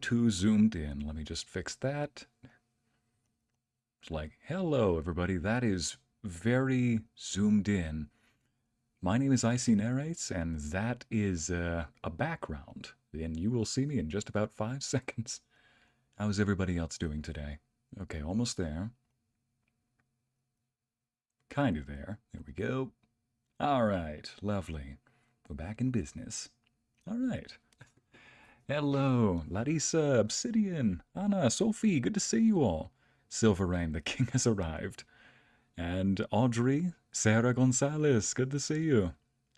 too zoomed in. Let me just fix that. It's like, hello, everybody. That is very zoomed in. My name is Ycey Narrates, and that is a background. And you will see me in just about 5 seconds. How is everybody else doing today? Okay, almost there. Kind of there. There we go. All right, lovely. We're back in business. All right. Hello, Larissa, Obsidian, Anna, Sophie, good to see you all. Silver Rain, the king has arrived. And Audrey, Sarah Gonzalez, good to see you.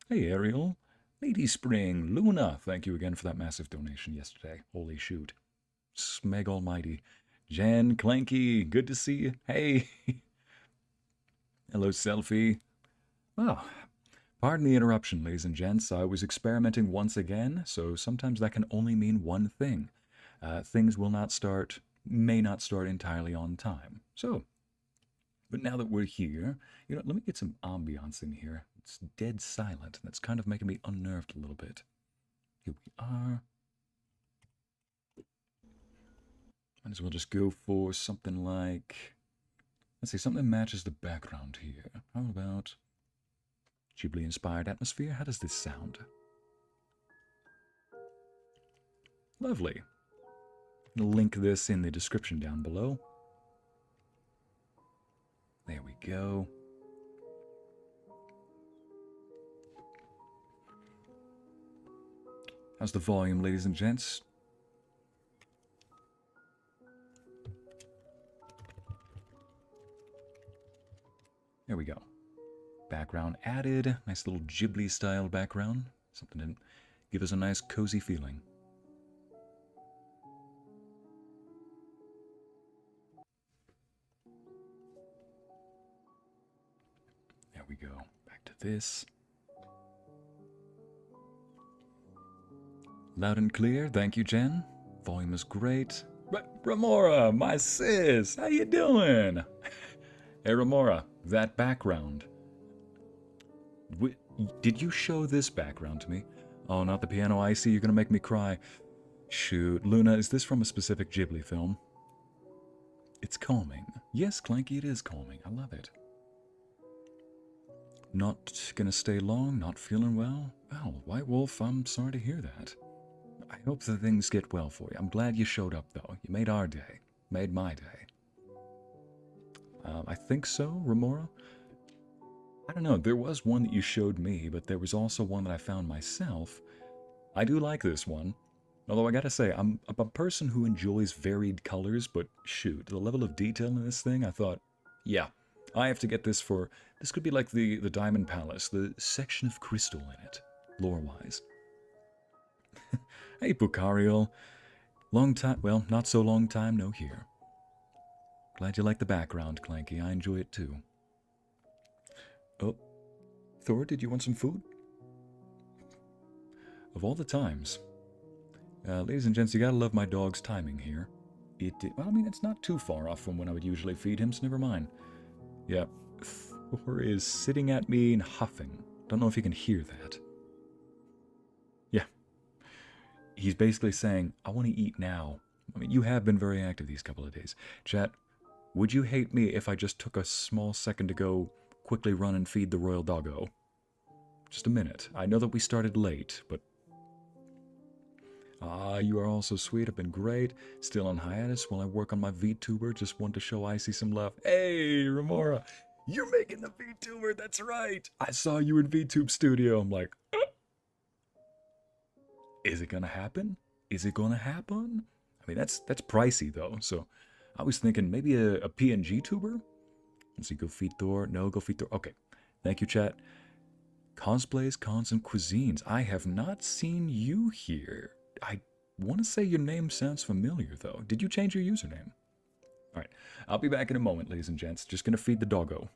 Hey, Ariel, Lady Spring, Luna, thank you again for that massive donation yesterday. Holy shoot. Smeg almighty. Jen, Clanky, good to see you. Hey. Hello, Selfie. Oh, pardon the interruption, ladies and gents. I was experimenting once again, so sometimes that can only mean one thing. Things may not start entirely on time. So, but now that we're here, let me get some ambiance in here. It's dead silent, and that's kind of making me unnerved a little bit. Here we are. Might as well just go for something like, let's see, something that matches the background here. How about Ghibli-inspired atmosphere? How does this sound? Lovely. I'll link this in the description down below. There we go. How's the volume, ladies and gents? There we go. Background added. Nice little Ghibli-style background. Something to give us a nice cozy feeling. There we go. Back to this. Loud and clear. Thank you, Jen. Volume is great. Remora, my sis. How you doing? Hey, Remora, that background. Did you show this background to me? Oh, not the piano, Ycey. You're gonna make me cry. Shoot. Luna, is this from a specific Ghibli film? It's calming. Yes, Clanky, it is calming. I love it. Not gonna stay long, not feeling well? Well, White Wolf, I'm sorry to hear that. I hope that things get well for you. I'm glad you showed up, though. You made our day. Made my day. I think so, Remora? I don't know. There was one that you showed me, but there was also one that I found myself. I do like this one. Although I gotta say, I'm a person who enjoys varied colors, but shoot, the level of detail in this thing, I thought, yeah, I have to get this for... This could be like the Diamond Palace, the section of crystal in it, lore-wise. Hey, Pucariel. Long time, well, not so long time no here. Glad you like the background, Clanky. I enjoy it too. Oh, Thor, did you want some food? Of all the times. Ladies and gents, you gotta love my dog's timing here. Well, I mean, it's not too far off from when I would usually feed him, so never mind. Yeah, Thor is sitting at me and huffing. Don't know if you can hear that. Yeah. He's basically saying, I want to eat now. I mean, you have been very active these couple of days. Chat, would you hate me if I just took a small second to go quickly run and feed the royal doggo? Just a minute. I know that we started late, but... Ah, you are all so sweet. I've been great. Still on hiatus while I work on my VTuber. Just want to show Ycey some love. Hey, Remora, you're making the VTuber. That's right. I saw you in VTube Studio. I'm like, is it gonna happen? Is it gonna happen? I mean, that's pricey though. So I was thinking maybe a PNG tuber. Let's see, go feed Thor. No, go feed Thor. Okay. Thank you, chat. Cosplays, cons, and cuisines. I have not seen you here. I want to say your name sounds familiar, though. Did you change your username? All right. I'll be back in a moment, ladies and gents. Just going to feed the doggo.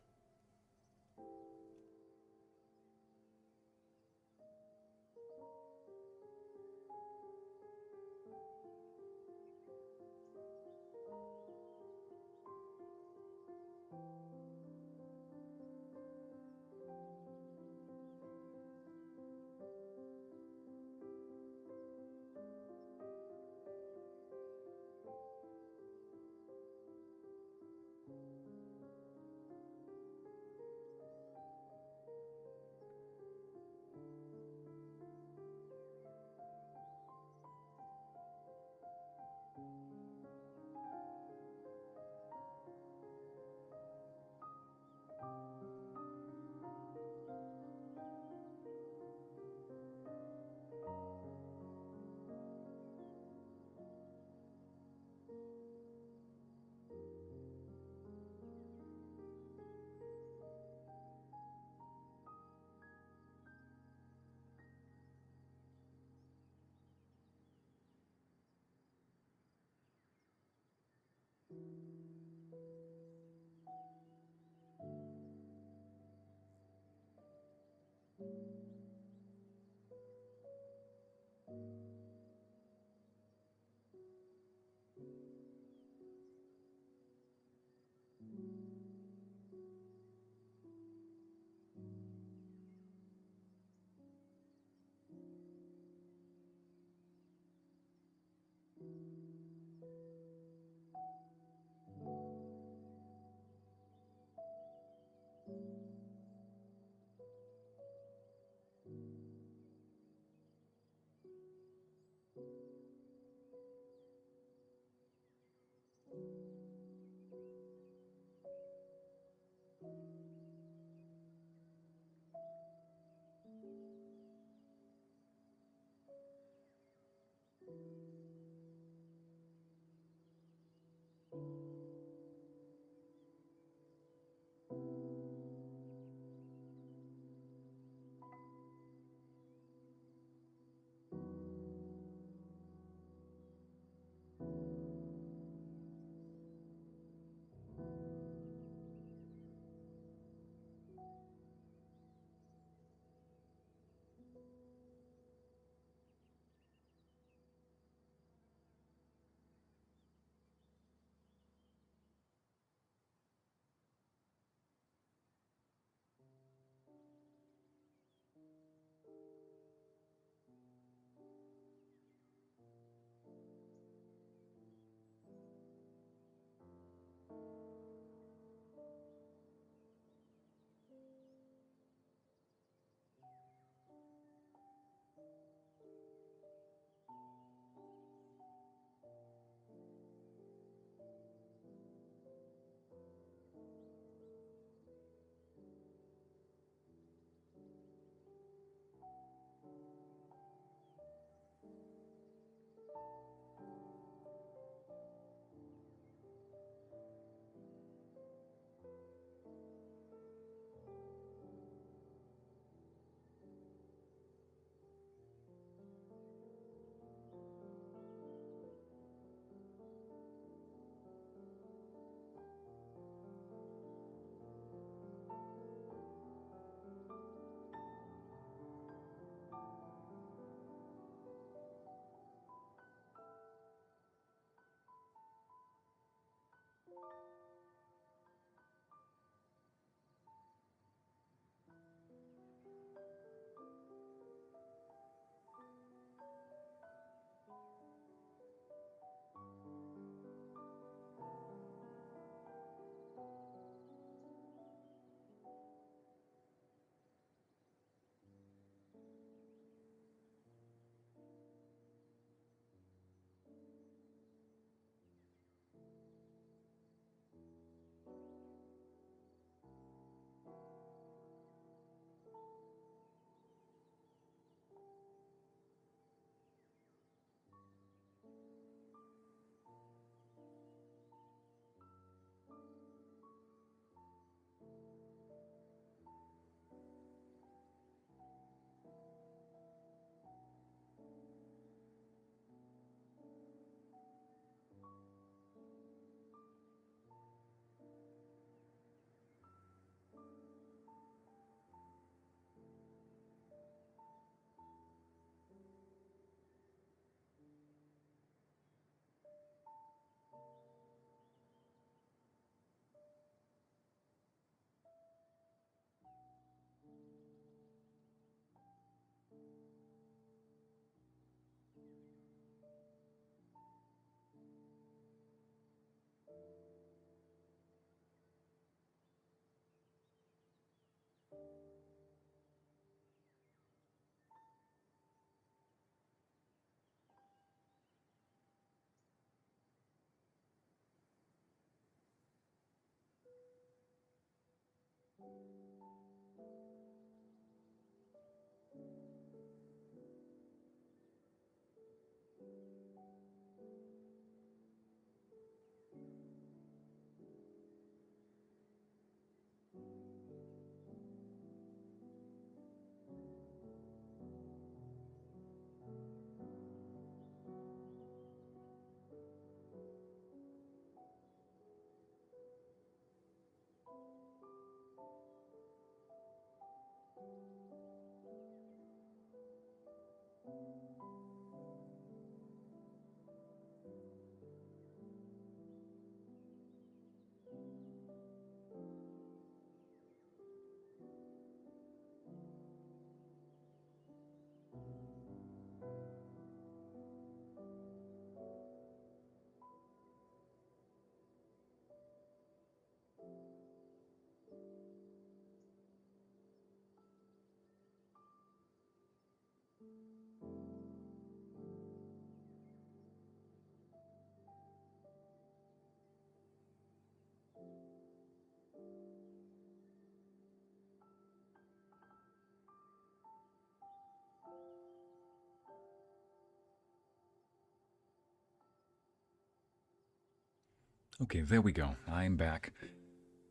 Okay, there we go. I'm back.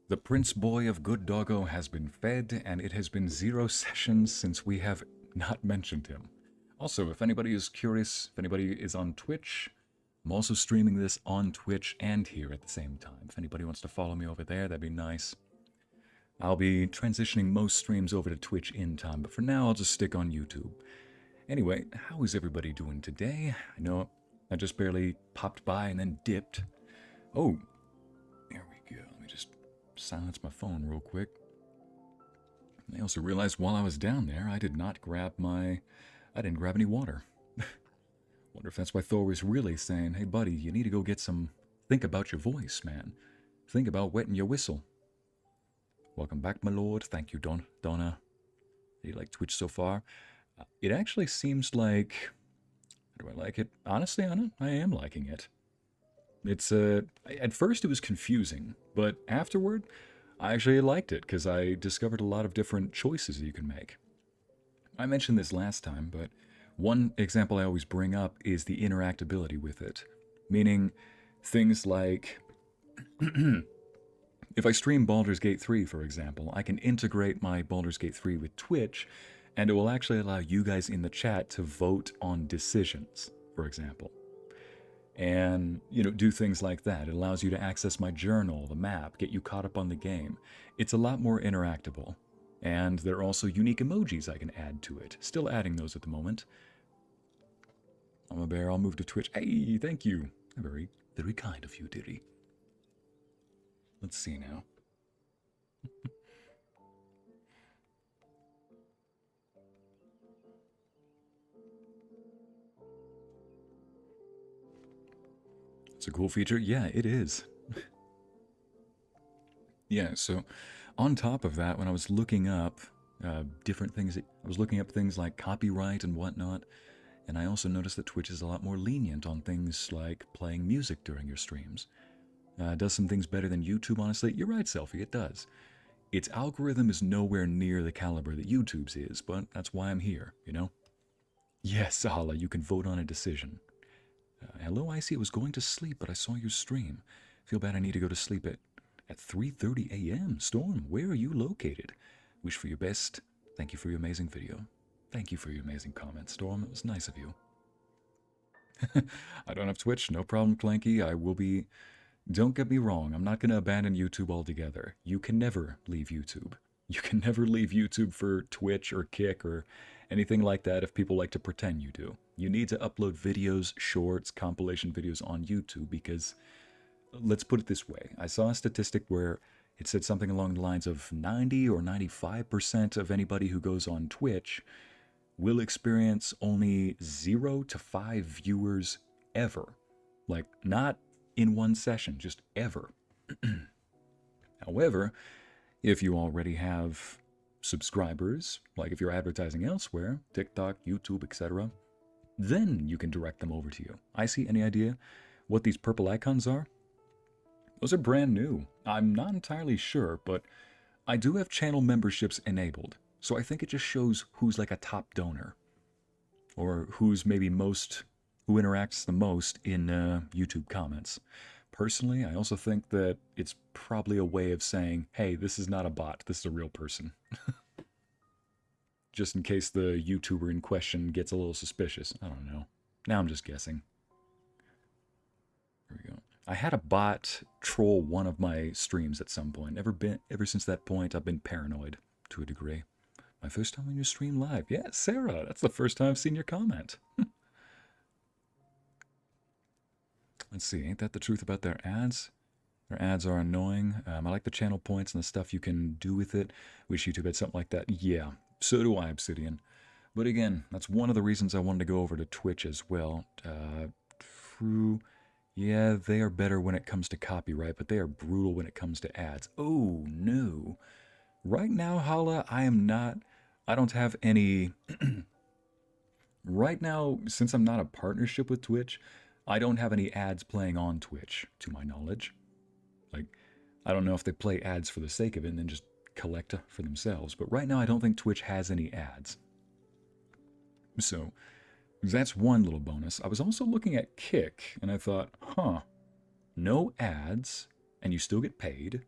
The Prince Boy of Good Doggo has been fed, and it has been 0 sessions since we have not mentioned him. Also, if anybody is curious, if anybody is on Twitch, I'm also streaming this on Twitch and here at the same time. If anybody wants to follow me over there, that'd be nice. I'll be transitioning most streams over to Twitch in time, but for now I'll just stick on YouTube. Anyway, how is everybody doing today? I know I just barely popped by and then dipped. Oh, there we go. Let me just silence my phone real quick. I also realized while I was down there, I didn't grab any water. Wonder if that's why Thor was really saying, hey buddy, you need to go get some, think about your voice, man. Think about wetting your whistle. Welcome back, my lord. Thank you, Donna. Do you like Twitch so far? It actually seems like, how do I like it? Honestly, Anna, I am liking it. It's, at first it was confusing, but afterward, I actually liked it, because I discovered a lot of different choices you can make. I mentioned this last time, but one example I always bring up is the interactability with it. Meaning, things like, if I stream Baldur's Gate 3, for example, I can integrate my Baldur's Gate 3 with Twitch, and it will actually allow you guys in the chat to vote on decisions, for example. And, do things like that. It allows you to access my journal, the map, get you caught up on the game. It's a lot more interactable. And there are also unique emojis I can add to it. Still adding those at the moment. I'm a bear, I'll move to Twitch. Hey, thank you. Very, very kind of you, dearie. Let's see now. It's a cool feature. Yeah, it is. Yeah, so on top of that, when I was looking up different things, I was looking up things like copyright and whatnot, and I also noticed that Twitch is a lot more lenient on things like playing music during your streams. It does some things better than YouTube, honestly. You're right, Selfie, it does. Its algorithm is nowhere near the caliber that YouTube's is, but that's why I'm here, Yes, Hala, you can vote on a decision. Hello, Ycey, I was going to sleep, but I saw your stream. Feel bad I need to go to sleep at 3:30 a.m. Storm, where are you located? Wish for your best. Thank you for your amazing video. Thank you for your amazing comment, Storm. It was nice of you. I don't have Twitch, no problem, Clanky. I will be... Don't get me wrong, I'm not going to abandon YouTube altogether. You can never leave YouTube. You can never leave YouTube for Twitch or Kick or anything like that if people like to pretend you do. You need to upload videos, shorts, compilation videos on YouTube because, let's put it this way, I saw a statistic where it said something along the lines of 90 or 95% of anybody who goes on Twitch will experience only 0 to 5 viewers ever. Like, not in one session, just ever. However, if you already have subscribers, like if you're advertising elsewhere, TikTok, YouTube, etc., then you can direct them over to you. Ycey, any idea what these purple icons are? Those are brand new. I'm not entirely sure, but I do have channel memberships enabled, so I think it just shows who's like a top donor, or who's maybe who interacts the most in YouTube comments. Personally, I also think that it's probably a way of saying, hey, this is not a bot, this is a real person. Just in case the YouTuber in question gets a little suspicious. I don't know. Now I'm just guessing. There we go. I had a bot troll one of my streams at some point. Ever since that point, I've been paranoid to a degree. My first time on your stream live. Yeah, Sarah, that's the first time I've seen your comment. Let's see, ain't that the truth about their ads? Their ads are annoying. I like the channel points and the stuff you can do with it. Wish YouTube had something like that. Yeah, so do I, Obsidian. But again, that's one of the reasons I wanted to go over to Twitch as well. True. Yeah, they are better when it comes to copyright, but they are brutal when it comes to ads. Oh, no. Right now, Hala, I don't have any... Right now, since I'm not a partnership with Twitch, I don't have any ads playing on Twitch, to my knowledge. Like, I don't know if they play ads for the sake of it and then just collect for themselves, but right now I don't think Twitch has any ads. So, that's one little bonus. I was also looking at Kick, and I thought, huh, no ads, and you still get paid,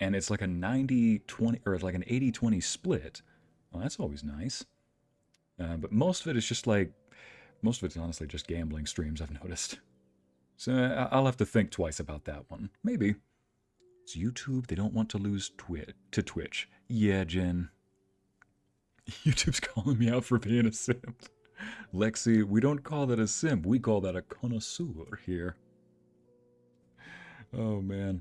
and it's like a 90-20, or like an 80-20 split. Well, that's always nice. But most of it is just like, most of it's honestly just gambling streams, I've noticed. So I'll have to think twice about that one. Maybe. It's YouTube, they don't want to lose to Twitch. Yeah, Jen. YouTube's calling me out for being a simp. Lexi, we don't call that a simp, we call that a connoisseur here. Oh, man.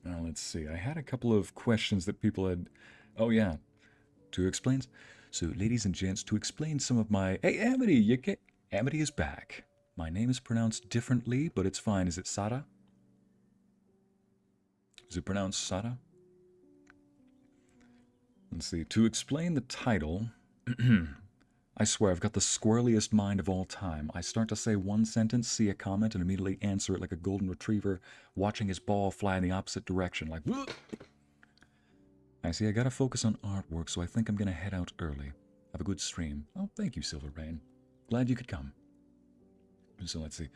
Now, let's see. I had a couple of questions that people had... Oh, yeah. To explain... So, ladies and gents, to explain some of my... Hey, Amity! Amity is back. My name is pronounced differently, but it's fine. Is it Sara? Is it pronounced Sara? Let's see. To explain the title... I swear, I've got the squirreliest mind of all time. I start to say one sentence, see a comment, and immediately answer it like a golden retriever watching his ball fly in the opposite direction, like... I see, I gotta focus on artwork, so I think I'm gonna head out early. Have a good stream. Oh, thank you, Silver Rain. Glad you could come. So let's see.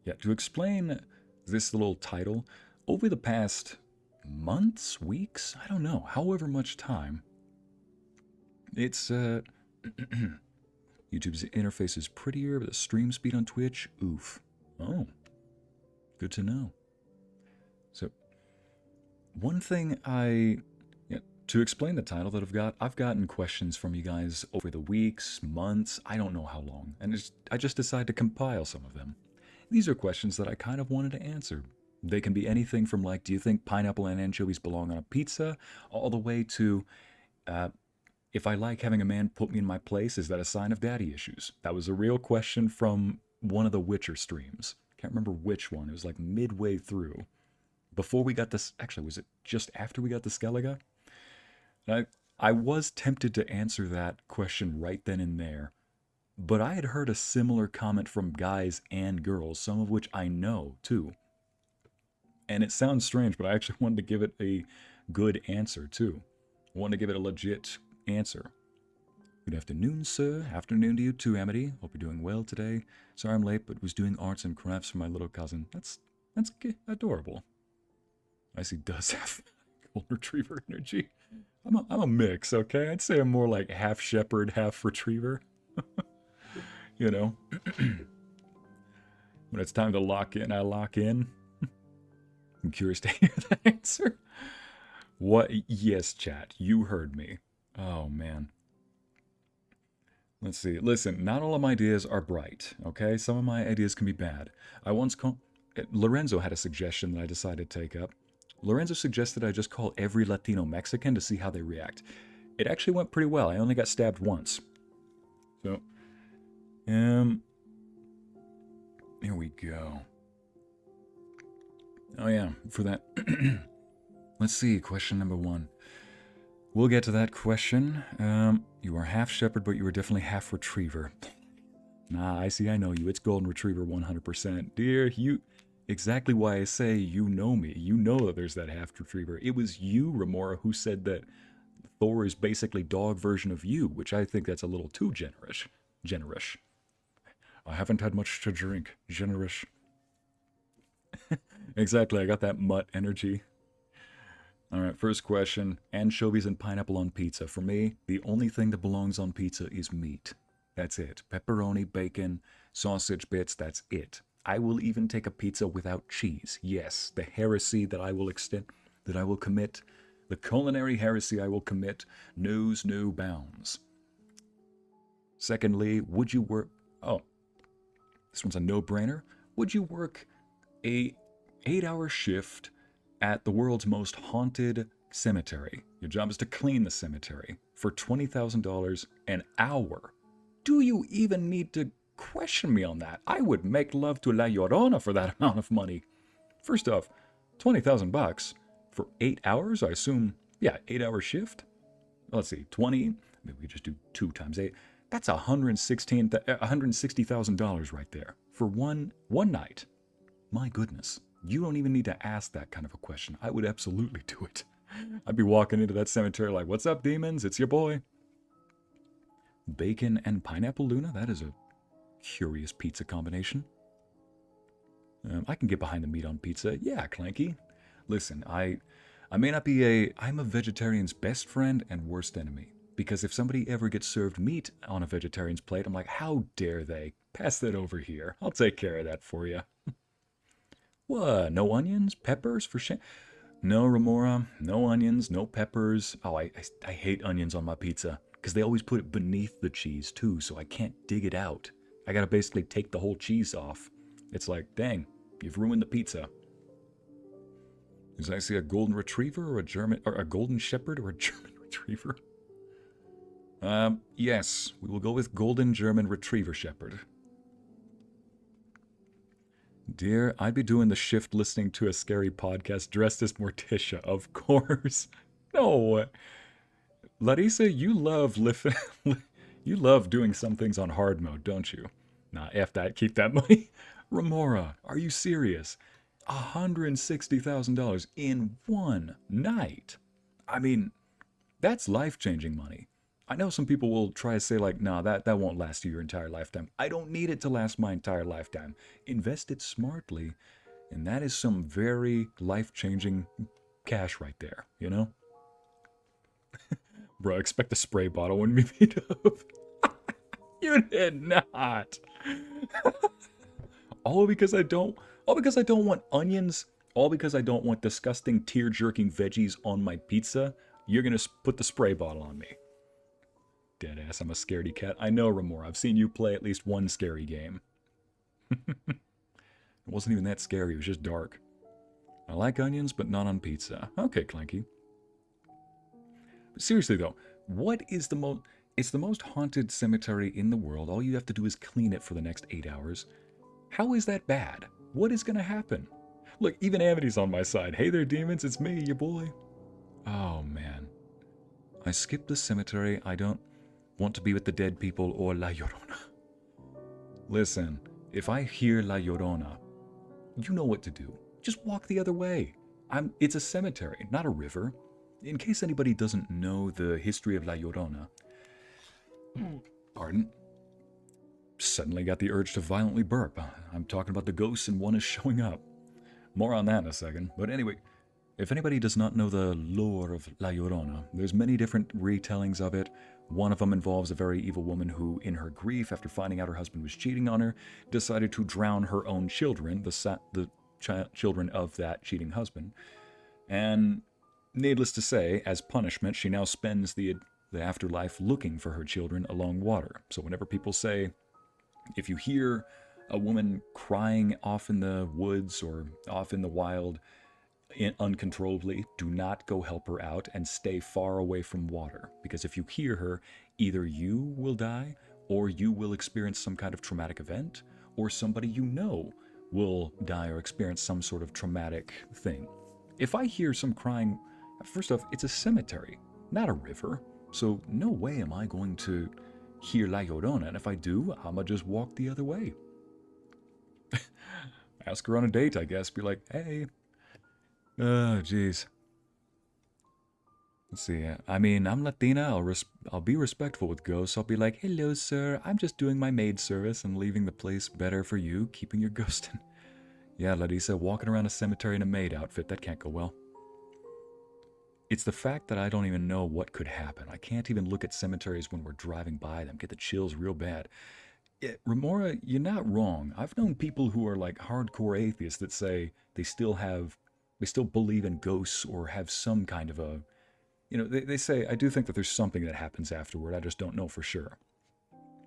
Yeah, to explain this little title, over the past months, weeks, I don't know, however much time, it's, YouTube's interface is prettier, but the stream speed on Twitch, oof. Oh, good to know. So, one thing to explain the title that I've gotten questions from you guys over the weeks, months, I don't know how long, and I just decided to compile some of them. These are questions that I kind of wanted to answer. They can be anything from like, do you think pineapple and anchovies belong on a pizza, all the way to, if I like having a man put me in my place, is that a sign of daddy issues? That was a real question from one of the Witcher streams. Can't remember which one. It was like midway through. Before we got this, actually, was it just after we got the Skellige? I was tempted to answer that question right then and there, but I had heard a similar comment from guys and girls, some of which I know, too. And it sounds strange, but I actually wanted to give it a good answer, too. I wanted to give it a legit answer. Good afternoon, sir. Afternoon to you, too, Amity. Hope you're doing well today. Sorry I'm late, but was doing arts and crafts for my little cousin. That's adorable. Icy does have golden retriever energy. I'm a mix, okay? I'd say I'm more like half shepherd, half retriever. You know? When it's time to lock in, I lock in. I'm curious to hear that answer. What? Yes, chat. You heard me. Oh, man. Let's see. Listen, not all of my ideas are bright, okay? Some of my ideas can be bad. Lorenzo had a suggestion that I decided to take up. Lorenzo suggested I just call every Latino Mexican to see how they react. It actually went pretty well. I only got stabbed once. So, here we go. Oh yeah, for that. Let's see, question number 1. We'll get to that question. You are half shepherd, but you are definitely half retriever. Nah, I see, I know you. It's golden retriever 100%. Dear, exactly why I say you know me. You know that there's that half retriever. It was you, Remora, who said that Thor is basically dog version of you, which I think that's a little too generous. Generous. I haven't had much to drink. Generous. Exactly, I got that mutt energy. Alright, first question. Anchovies and pineapple on pizza. For me, the only thing that belongs on pizza is meat. That's it. Pepperoni, bacon, sausage bits, that's it. I will even take a pizza without cheese. Yes, the heresy that I will commit, the culinary heresy I will commit, knows no bounds. Secondly, would you work... Oh, this one's a no-brainer. Would you work a 8-hour shift at the world's most haunted cemetery? Your job is to clean the cemetery for $20,000 an hour. Do you even need to question me on that? I would make love to La Llorona for that amount of money. First off, 20,000 bucks for 8 hours, I assume. Yeah, 8-hour shift. Let's see, 20. Maybe we just do 2 times 8. That's $160,000 right there for one night. My goodness, you don't even need to ask that kind of a question. I would absolutely do it. I'd be walking into that cemetery like, "What's up, demons? It's your boy." Bacon and pineapple, Luna? That is a curious pizza combination. I can get behind the meat on pizza. Yeah, Clanky. Listen, I may not be I'm a vegetarian's best friend and worst enemy. Because if somebody ever gets served meat on a vegetarian's plate, I'm like, how dare they? Pass that over here. I'll take care of that for you. What? No onions? Peppers? For shame? No, Remora. No onions, no peppers. Oh, I hate onions on my pizza. Because they always put it beneath the cheese, too, so I can't dig it out. I gotta basically take the whole cheese off. It's like, dang, you've ruined the pizza. Is I see a golden retriever or a golden shepherd or a German retriever? Yes, we will go with golden German retriever shepherd. Dear, I'd be doing the shift listening to a scary podcast dressed as Morticia, of course. No. Larissa, you love you love doing some things on hard mode, don't you? Nah, F that, keep that money. Remora, are you serious? $160,000 in one night. I mean, that's life-changing money. I know some people will try to say like, nah, that won't last you your entire lifetime. I don't need it to last my entire lifetime. Invest it smartly, and that is some very life-changing cash right there, you know? Bro, expect a spray bottle when we meet up. You did not. all because I don't want onions, all because I don't want disgusting tear-jerking veggies on my pizza. You're gonna put the spray bottle on me. Deadass, I'm a scaredy cat. I know, Remora. I've seen you play at least one scary game. It wasn't even that scary. It was just dark. I like onions, but not on pizza. Okay, Clanky. But seriously, though, what is the most... It's the most haunted cemetery in the world. All you have to do is clean it for the next 8 hours. How is that bad? What is going to happen? Look, even Amity's on my side. Hey there, demons. It's me, your boy. Oh, man. I skipped the cemetery. I don't want to be with the dead people or La Llorona. Listen, if I hear La Llorona, you know what to do. Just walk the other way. It's a cemetery, not a river. In case anybody doesn't know the history of La Llorona, pardon, suddenly got the urge to violently burp. I'm talking about the ghosts and one is showing up. More on that in a second. But anyway, if anybody does not know the lore of La Llorona, there's many different retellings of it. One of them involves a very evil woman who, in her grief, after finding out her husband was cheating on her, decided to drown her own children, the children of that cheating husband. And needless to say, as punishment, she now spends the afterlife looking for her children along water. So whenever people say, if you hear a woman crying off in the woods or off in the wild, uncontrollably, do not go help her out and stay far away from water. Because if you hear her, either you will die, or you will experience some kind of traumatic event, or somebody you know will die or experience some sort of traumatic thing. If I hear some crying, first off, it's a cemetery, not a river. So no way am I going to hear La Llorona. And if I do, I'ma just walk the other way. Ask her on a date, I guess. Be like, hey. Oh, jeez. Let's see. I mean, I'm Latina. I'll be respectful with ghosts. I'll be like, hello, sir. I'm just doing my maid service and leaving the place better for you, keeping your ghost in. Yeah, Larissa, walking around a cemetery in a maid outfit. That can't go well. It's the fact that I don't even know what could happen. I can't even look at cemeteries when we're driving by them. Get the chills real bad. Yeah, Remora, you're not wrong. I've known people who are like hardcore atheists that say they still believe in ghosts or have some kind of a, they say, I do think that there's something that happens afterward. I just don't know for sure.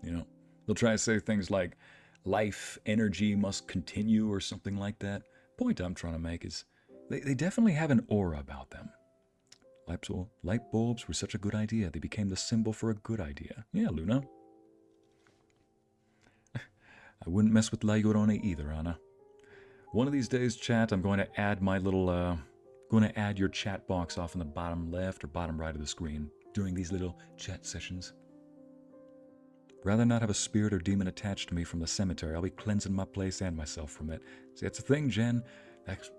They'll try to say things like life energy must continue or something like that. Point I'm trying to make is they definitely have an aura about them. Light bulbs were such a good idea. They became the symbol for a good idea. Yeah, Luna. I wouldn't mess with La Llorona either, Anna. One of these days, chat, I'm going to add my little, going to add your chat box off in the bottom left or bottom right of the screen during these little chat sessions. Rather not have a spirit or demon attached to me from the cemetery. I'll be cleansing my place and myself from it. See, that's the thing, Jen.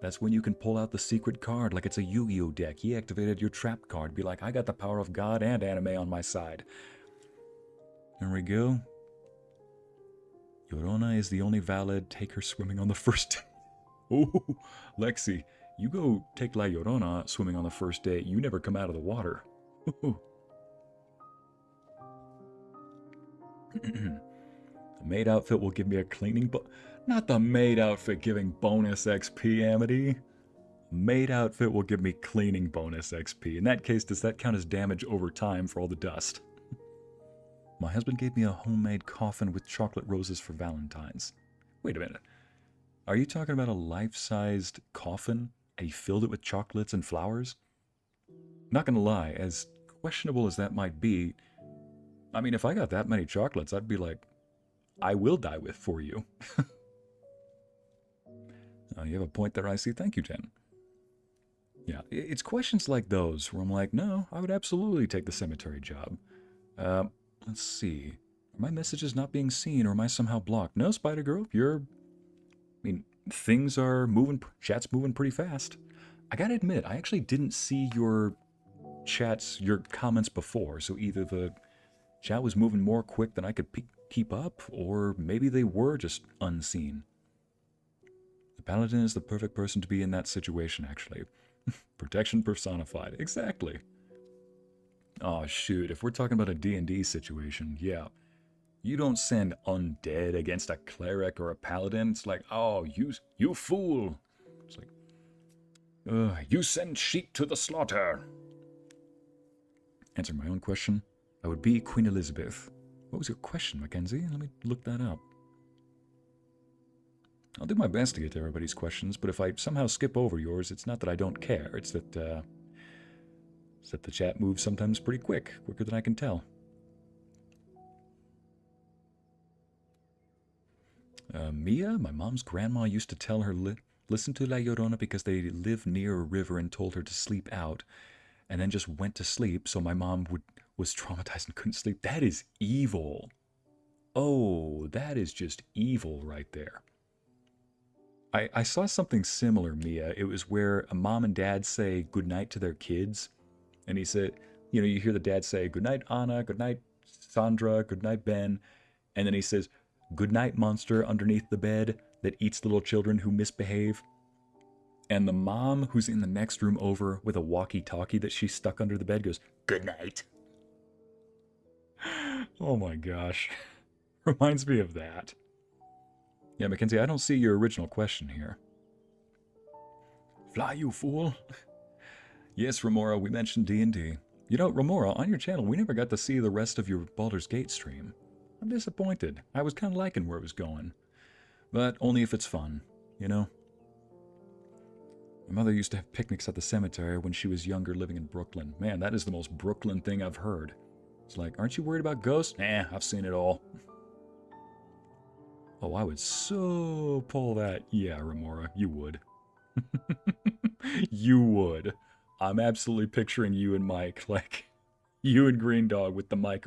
That's when you can pull out the secret card like it's a Yu-Gi-Oh deck. He activated your trap card. Be like, I got the power of God and anime on my side. There we go. Llorona is the only valid. Take her swimming on the first day. Oh, Lexi, you go take La Llorona swimming on the first day. You never come out of the water. The maid outfit will give me a cleaning not the maid outfit giving bonus XP, Amity. Maid outfit will give me cleaning bonus XP. In that case, does that count as damage over time for all the dust? My husband gave me a homemade coffin with chocolate roses for Valentine's. Wait a minute. Are you talking about a life-sized coffin and he filled it with chocolates and flowers? Not gonna lie, as questionable as that might be, I mean, if I got that many chocolates, I'd be like, I will die with for you. You have a point there, Ycey. Thank you, Jen. Yeah, it's questions like those where I'm like, no, I would absolutely take the cemetery job. Let's see. Are my messages not being seen or am I somehow blocked? No, Spider Girl, things are moving, chat's moving pretty fast. I gotta admit, I actually didn't see your comments before, so either the chat was moving more quick than I could keep up, or maybe they were just unseen. The Paladin is the perfect person to be in that situation, actually. Protection personified. Exactly. Oh, shoot. If we're talking about a D&D situation, yeah. You don't send undead against a cleric or a paladin. It's like, oh, you fool. It's like, you send sheep to the slaughter. Answer my own question. I would be Queen Elizabeth. What was your question, Mackenzie? Let me look that up. I'll do my best to get to everybody's questions, but if I somehow skip over yours, it's not that I don't care. It's that the chat moves sometimes pretty quicker than I can tell. Mia, my mom's grandma used to tell her, listen to La Llorona because they live near a river and told her to sleep out, and then just went to sleep, so my mom was traumatized and couldn't sleep. That is evil. Oh, that is just evil right there. I saw something similar, Mia. It was where a mom and dad say goodnight to their kids. And he said, you hear the dad say, goodnight, Anna, goodnight, Sandra, goodnight, Ben. And then he says, goodnight, monster underneath the bed that eats little children who misbehave. And the mom who's in the next room over with a walkie-talkie that she stuck under the bed goes, goodnight. Oh my gosh. Reminds me of that. Yeah, Mackenzie, I don't see your original question here. Fly, you fool. Yes, Remora, we mentioned D&D. Remora, on your channel, we never got to see the rest of your Baldur's Gate stream. I'm disappointed. I was kind of liking where it was going. But only if it's fun, My mother used to have picnics at the cemetery when she was younger living in Brooklyn. Man, that is the most Brooklyn thing I've heard. It's like, aren't you worried about ghosts? Nah, I've seen it all. Oh, I would so pull that. Yeah, Remora, you would. You would. I'm absolutely picturing you and Mike, like, you and Green Dog with the mic,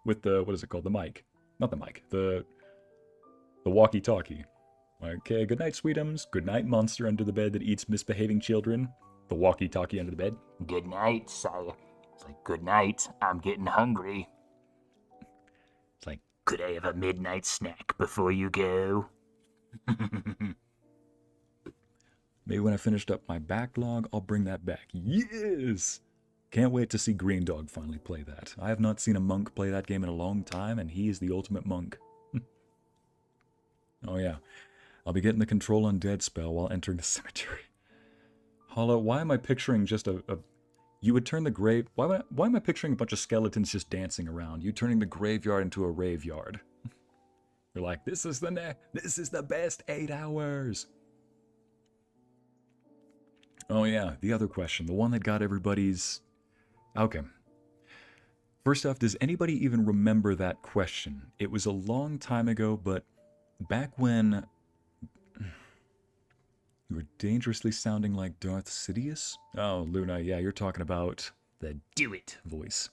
with the, what is it called? The mic. Not the mic. The walkie-talkie. Okay, good night, sweetums. Good night, monster under the bed that eats misbehaving children. The walkie-talkie under the bed. Good night, sire. It's like, good night. I'm getting hungry. It's like, could I have a midnight snack before you go? Maybe when I finished up my backlog, I'll bring that back. Yes! Can't wait to see Green Dog finally play that. I have not seen a monk play that game in a long time, and he is the ultimate monk. Oh yeah. I'll be getting the Control Undead spell while entering the cemetery. Hollow, why am I picturing just a you would turn the grave... Why am I picturing a bunch of skeletons just dancing around? You turning the graveyard into a rave yard. You're like, this is the best 8 hours. Oh yeah, the other question. The one that got everybody's... Okay. First off, does anybody even remember that question? It was a long time ago, but back when... You were dangerously sounding like Darth Sidious? Oh, Luna, yeah, you're talking about the do it voice.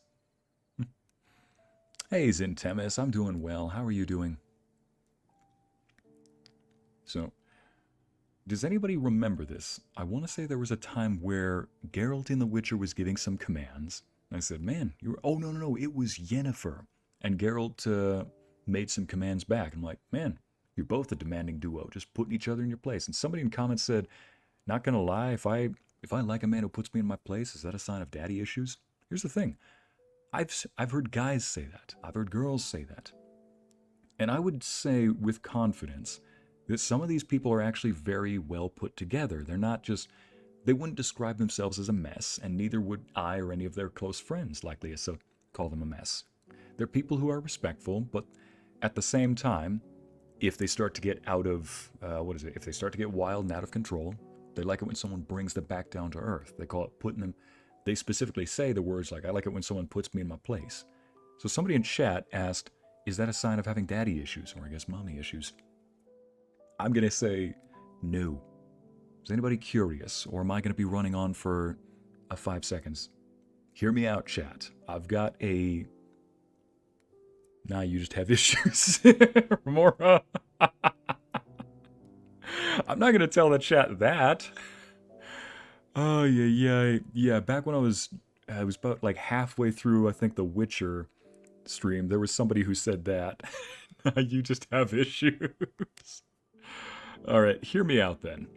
Hey, Zintemis, I'm doing well. How are you doing? So, does anybody remember this? I want to say there was a time where Geralt in The Witcher was giving some commands. And I said, man, you're... Oh, no, it was Yennefer. And Geralt made some commands back. I'm like, man, you're both a demanding duo, just putting each other in your place. And somebody in comments said, not gonna lie, if I like a man who puts me in my place, is that a sign of daddy issues? Here's the thing. I've heard guys say that. I've heard girls say that. And I would say with confidence that some of these people are actually very well put together. They're not just... They wouldn't describe themselves as a mess, and neither would I or any of their close friends likely to call them a mess. They're people who are respectful, but at the same time, if they start to get out of... If they start to get wild and out of control, they like it when someone brings them back down to earth. They call it putting them... They specifically say the words like, I like it when someone puts me in my place. So somebody in chat asked, is that a sign of having daddy issues, or I guess mommy issues? I'm going to say no. Is anybody curious, or am I going to be running on for 5 seconds? Hear me out, chat. I've got a... Nah, you just have issues. More... I'm not going to tell the chat that. Oh, yeah. Back when I was about like halfway through, I think, the Witcher stream, there was somebody who said that. You just have issues. All right, hear me out then.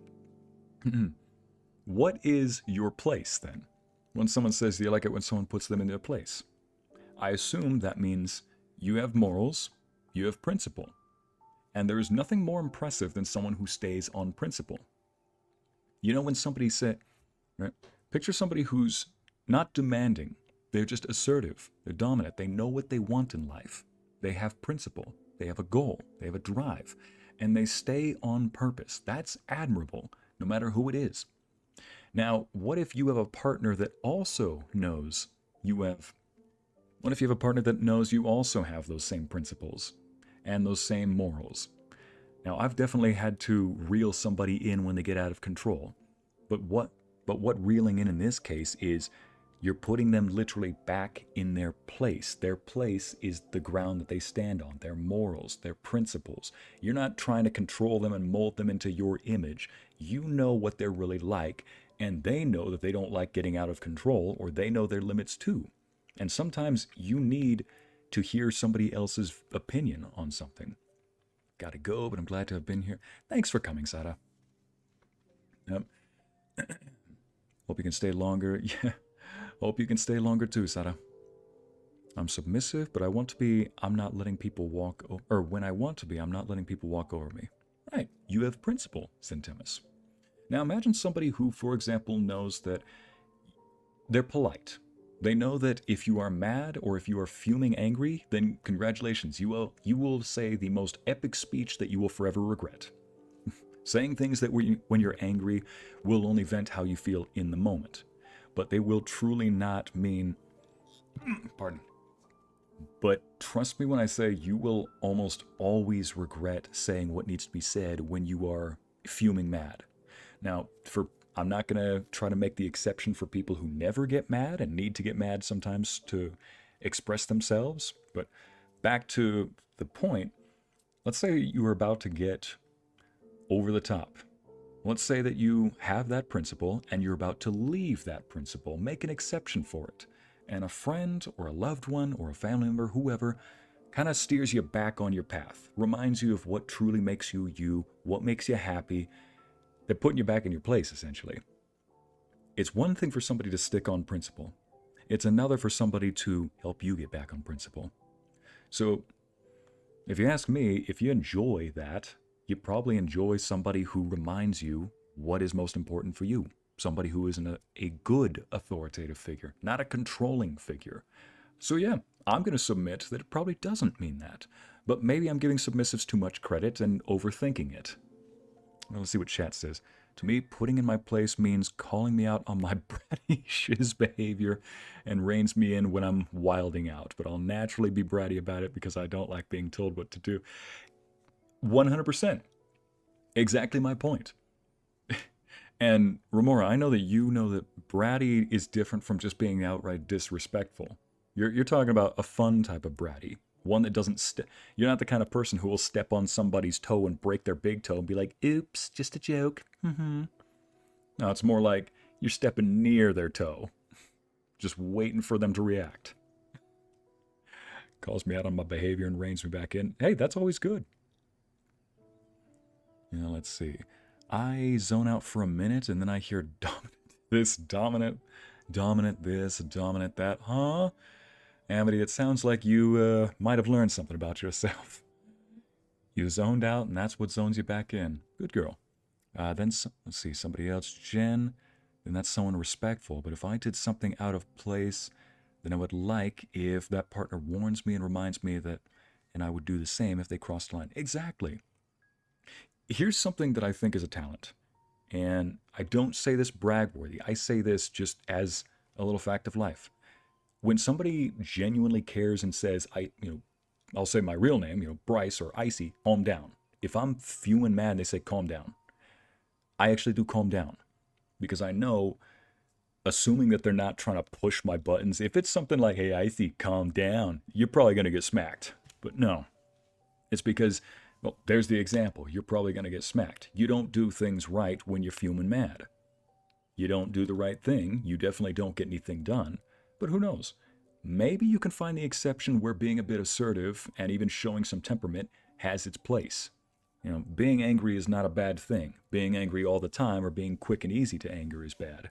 What is your place then? When someone says, do you like it when someone puts them in their place? I assume that means you have morals, you have principle. And there is nothing more impressive than someone who stays on principle. You know when somebody said, right? Picture somebody who's not demanding. They're just assertive. They're dominant. They know what they want in life. They have principle. They have a goal. They have a drive. And they stay on purpose. That's admirable, no matter who it is. Now, what if you have a partner that also knows you have... What if you have a partner that knows you also have those same principles and those same morals? Now, I've definitely had to reel somebody in when they get out of control. But what reeling in this case is you're putting them literally back in their place. Their place is the ground that they stand on, their morals, their principles. You're not trying to control them and mold them into your image. You know what they're really like, and they know that they don't like getting out of control, or they know their limits too. And sometimes you need to hear somebody else's opinion on something. Gotta go, but I'm glad to have been here. Thanks for coming, Sada. Yep. Hope you can stay longer. Yeah. Hope you can stay longer too, Sada. I'm submissive, but I want to be. I'm not letting people walk... Or when I want to be, I'm not letting people walk over me. Right. You have principle, Syntemis. Now imagine somebody who, for example, knows that they're polite. They know that if you are mad or if you are fuming angry, then congratulations, you will say the most epic speech that you will forever regret. Saying things that when you're angry will only vent how you feel in the moment. But they will truly not mean... Pardon. But trust me when I say you will almost always regret saying what needs to be said when you are fuming mad. Now, I'm not going to try to make the exception for people who never get mad and need to get mad sometimes to express themselves. But back to the point, let's say you were about to get over the top. Let's say that you have that principle and you're about to leave that principle, make an exception for it. And a friend or a loved one or a family member, whoever, kind of steers you back on your path, reminds you of what truly makes you you, what makes you happy. They're putting you back in your place, essentially. It's one thing for somebody to stick on principle. It's another for somebody to help you get back on principle. So, if you ask me, if you enjoy that, you probably enjoy somebody who reminds you what is most important for you. Somebody who is a good authoritative figure, not a controlling figure. So yeah, I'm going to submit that it probably doesn't mean that. But maybe I'm giving submissives too much credit and overthinking it. Well, let's see what chat says. To me, putting in my place means calling me out on my bratty shiz behavior and reins me in when I'm wilding out. But I'll naturally be bratty about it because I don't like being told what to do. 100%. Exactly my point. And Remora, I know that you know that bratty is different from just being outright disrespectful. You're talking about a fun type of bratty. One that doesn't you're not the kind of person who will step on somebody's toe and break their big toe and be like, oops, just a joke. No, it's more like you're stepping near their toe, just waiting for them to react. Calls me out on my behavior and reins me back in. Hey, that's always good. Yeah, let's see. I zone out for a minute and then I hear dominant this, dominant this, dominant that. Huh? Amity, it sounds like you might have learned something about yourself. You zoned out and that's what zones you back in. Good girl. Let's see, somebody else. Jen, then that's someone respectful. But if I did something out of place, then I would like if that partner warns me and reminds me that, and I would do the same if they crossed the line. Exactly. Here's something that I think is a talent. And I don't say this brag-worthy. I say this just as a little fact of life. When somebody genuinely cares and says, I'll say my real name, Bryce or Ycey, calm down. If I'm fuming mad and they say calm down, I actually do calm down. Because I know, assuming that they're not trying to push my buttons, if it's something like, hey, Ycey, calm down, you're probably going to get smacked. But no. It's because, well, there's the example. You're probably going to get smacked. You don't do things right when you're fuming mad. You don't do the right thing. You definitely don't get anything done. But who knows? Maybe you can find the exception where being a bit assertive and even showing some temperament has its place. Being angry is not a bad thing. Being angry all the time or being quick and easy to anger is bad.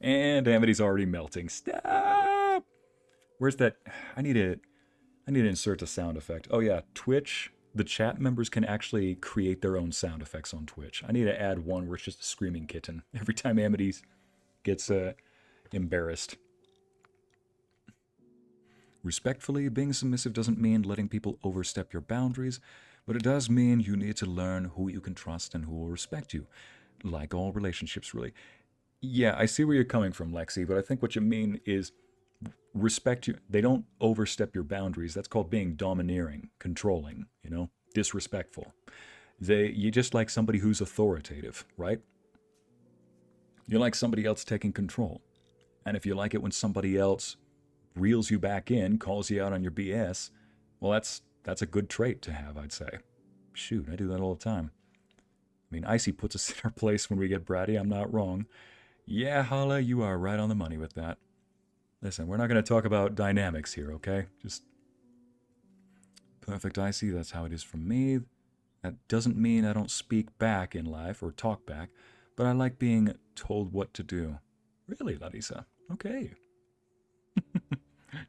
Amity's already melting. Stop! Where's that? I need to insert a sound effect. Oh yeah, Twitch. The chat members can actually create their own sound effects on Twitch. I need to add one where it's just a screaming kitten every time Amity gets embarrassed. Respectfully, being submissive doesn't mean letting people overstep your boundaries, but it does mean you need to learn who you can trust and who will respect you. Like all relationships, really. Yeah, I see where you're coming from, Lexi, but I think what you mean is respect you. They don't overstep your boundaries. That's called being domineering, controlling, disrespectful. You just like somebody who's authoritative, right? You like somebody else taking control. And if you like it when somebody else reels you back in, calls you out on your BS, well, that's a good trait to have, I'd say. Shoot, I do that all the time. I mean, Ycey puts us in our place when we get bratty. I'm not wrong. Yeah, Hala, you are right on the money with that. Listen, we're not going to talk about dynamics here, okay? Just perfect Ycey, that's how it is for me. That doesn't mean I don't speak back in life or talk back, but I like being told what to do. Really, Larissa? Okay.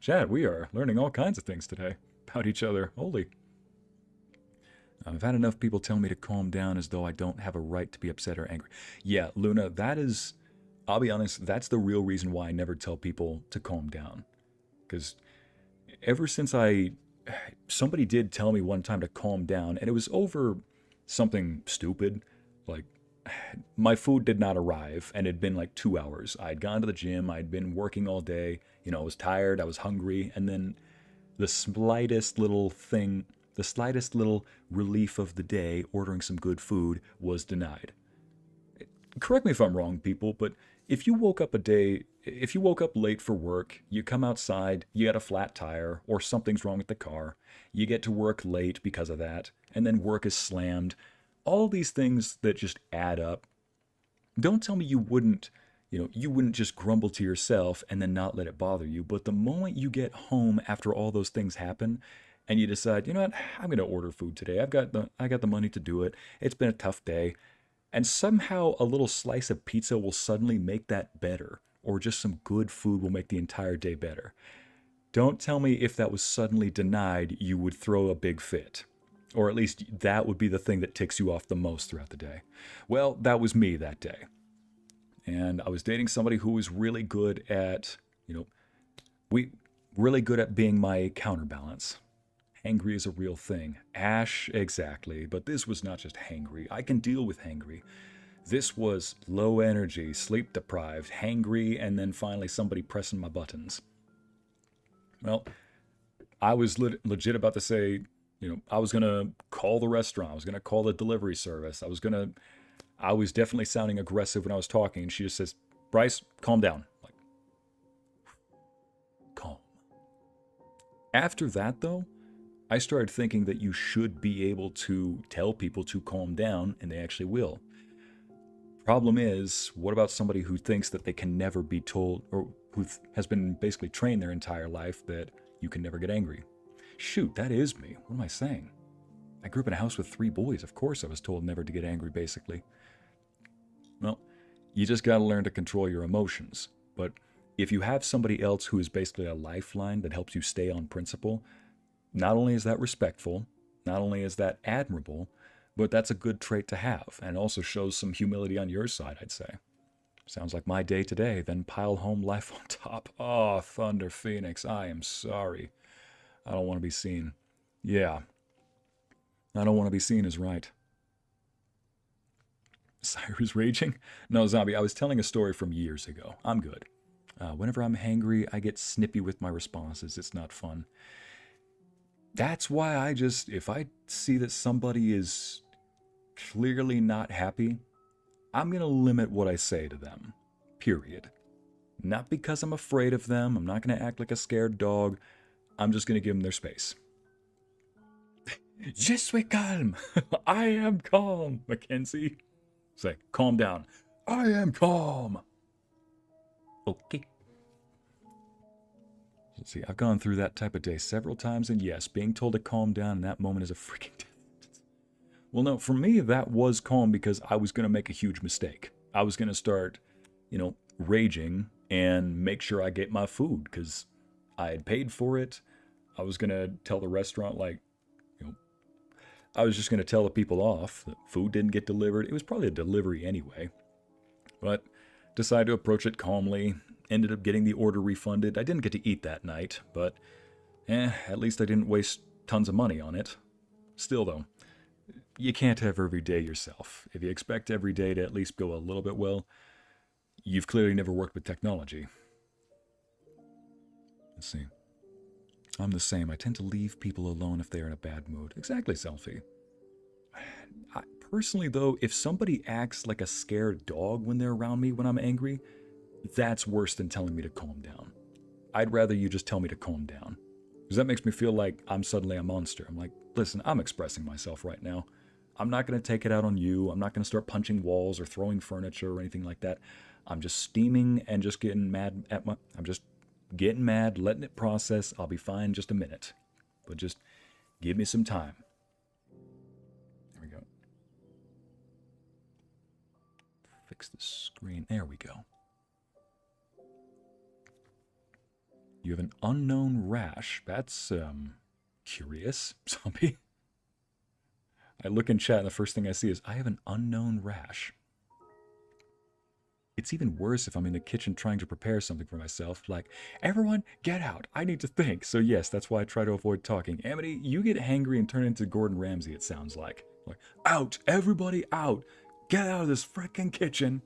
Chad, we are learning all kinds of things today about each other. Holy. I've had enough people tell me to calm down as though I don't have a right to be upset or angry. Yeah, Luna, that is, I'll be honest, that's the real reason why I never tell people to calm down. Because ever since somebody did tell me one time to calm down, and it was over something stupid, like my food did not arrive, and it had been like 2 hours. I'd gone to the gym, I'd been working all day, I was tired, I was hungry, and then the slightest little relief of the day, ordering some good food, was denied. correct me if I'm wrong, people, but if you woke up if you woke up late for work, you come outside, you got a flat tire, or something's wrong with the car, you get to work late because of that, and then work is slammed, all these things that just add up. Don't tell me you wouldn't just grumble to yourself and then not let it bother you. But the moment you get home after all those things happen, and you decide, you know what, I'm going to order food today. I got the money to do it. It's been a tough day, and somehow a little slice of pizza will suddenly make that better, or just some good food will make the entire day better. Don't tell me if that was suddenly denied, you would throw a big fit. Or at least that would be the thing that ticks you off the most throughout the day. Well, that was me that day. And I was dating somebody who was really good at, we really good at being my counterbalance. Hangry is a real thing. Ash, exactly. But this was not just hangry. I can deal with hangry. This was low energy, sleep deprived, hangry, and then finally somebody pressing my buttons. Well, I was legit about to say, I was going to call the restaurant. I was going to call the delivery service. I was definitely sounding aggressive when I was talking. And she just says, Bryce, calm down. Like, calm. After that, though, I started thinking that you should be able to tell people to calm down, and they actually will. Problem is, what about somebody who thinks that they can never be told, or who has been basically trained their entire life that you can never get angry? Shoot, that is me. What am I saying? I grew up in a house with 3 boys. Of course I was told never to get angry, basically. Well, you just gotta learn to control your emotions. But if you have somebody else who is basically a lifeline that helps you stay on principle, not only is that respectful, not only is that admirable, but that's a good trait to have, and also shows some humility on your side, I'd say. Sounds like my day today, then pile home life on top. Oh, Thunder Phoenix, I am sorry. I don't want to be seen. Yeah, I don't want to be seen is right. Cyrus raging? No, Zombie, I was telling a story from years ago. I'm good. Whenever I'm hangry, I get snippy with my responses. It's not fun. That's why if I see that somebody is clearly not happy, I'm going to limit what I say to them. Period. Not because I'm afraid of them. I'm not going to act like a scared dog. I'm just going to give them their space. Je suis calme. I am calm, Mackenzie. Say, calm down. I am calm. Okay. Let's see, I've gone through that type of day several times, and yes, being told to calm down in that moment is a freaking death. Well, no, for me, that was calm because I was going to make a huge mistake. I was going to start, raging and make sure I get my food because I had paid for it. I was going to tell the restaurant, I was just going to tell the people off that food didn't get delivered. It was probably a delivery anyway. But decided to approach it calmly. Ended up getting the order refunded. I didn't get to eat that night, but at least I didn't waste tons of money on it. Still, though, you can't have every day yourself. If you expect every day to at least go a little bit well, you've clearly never worked with technology. Let's see. I'm the same. I tend to leave people alone if they're in a bad mood. Exactly, Selfie. Personally, though, if somebody acts like a scared dog when they're around me when I'm angry, that's worse than telling me to calm down. I'd rather you just tell me to calm down. Because that makes me feel like I'm suddenly a monster. I'm like, listen, I'm expressing myself right now. I'm not going to take it out on you. I'm not going to start punching walls or throwing furniture or anything like that. I'm just steaming and just getting mad I'm just getting mad, letting it process. I'll be fine in just a minute. But just give me some time. There we go. Fix the screen. There we go. You have an unknown rash. That's, curious, Zombie. I look in chat and the first thing I see is, I have an unknown rash. It's even worse if I'm in the kitchen trying to prepare something for myself. Like, everyone, get out. I need to think. So yes, that's why I try to avoid talking. Amity, you get hangry and turn into Gordon Ramsay, it sounds like. Like, out. Everybody out. Get out of this frickin' kitchen.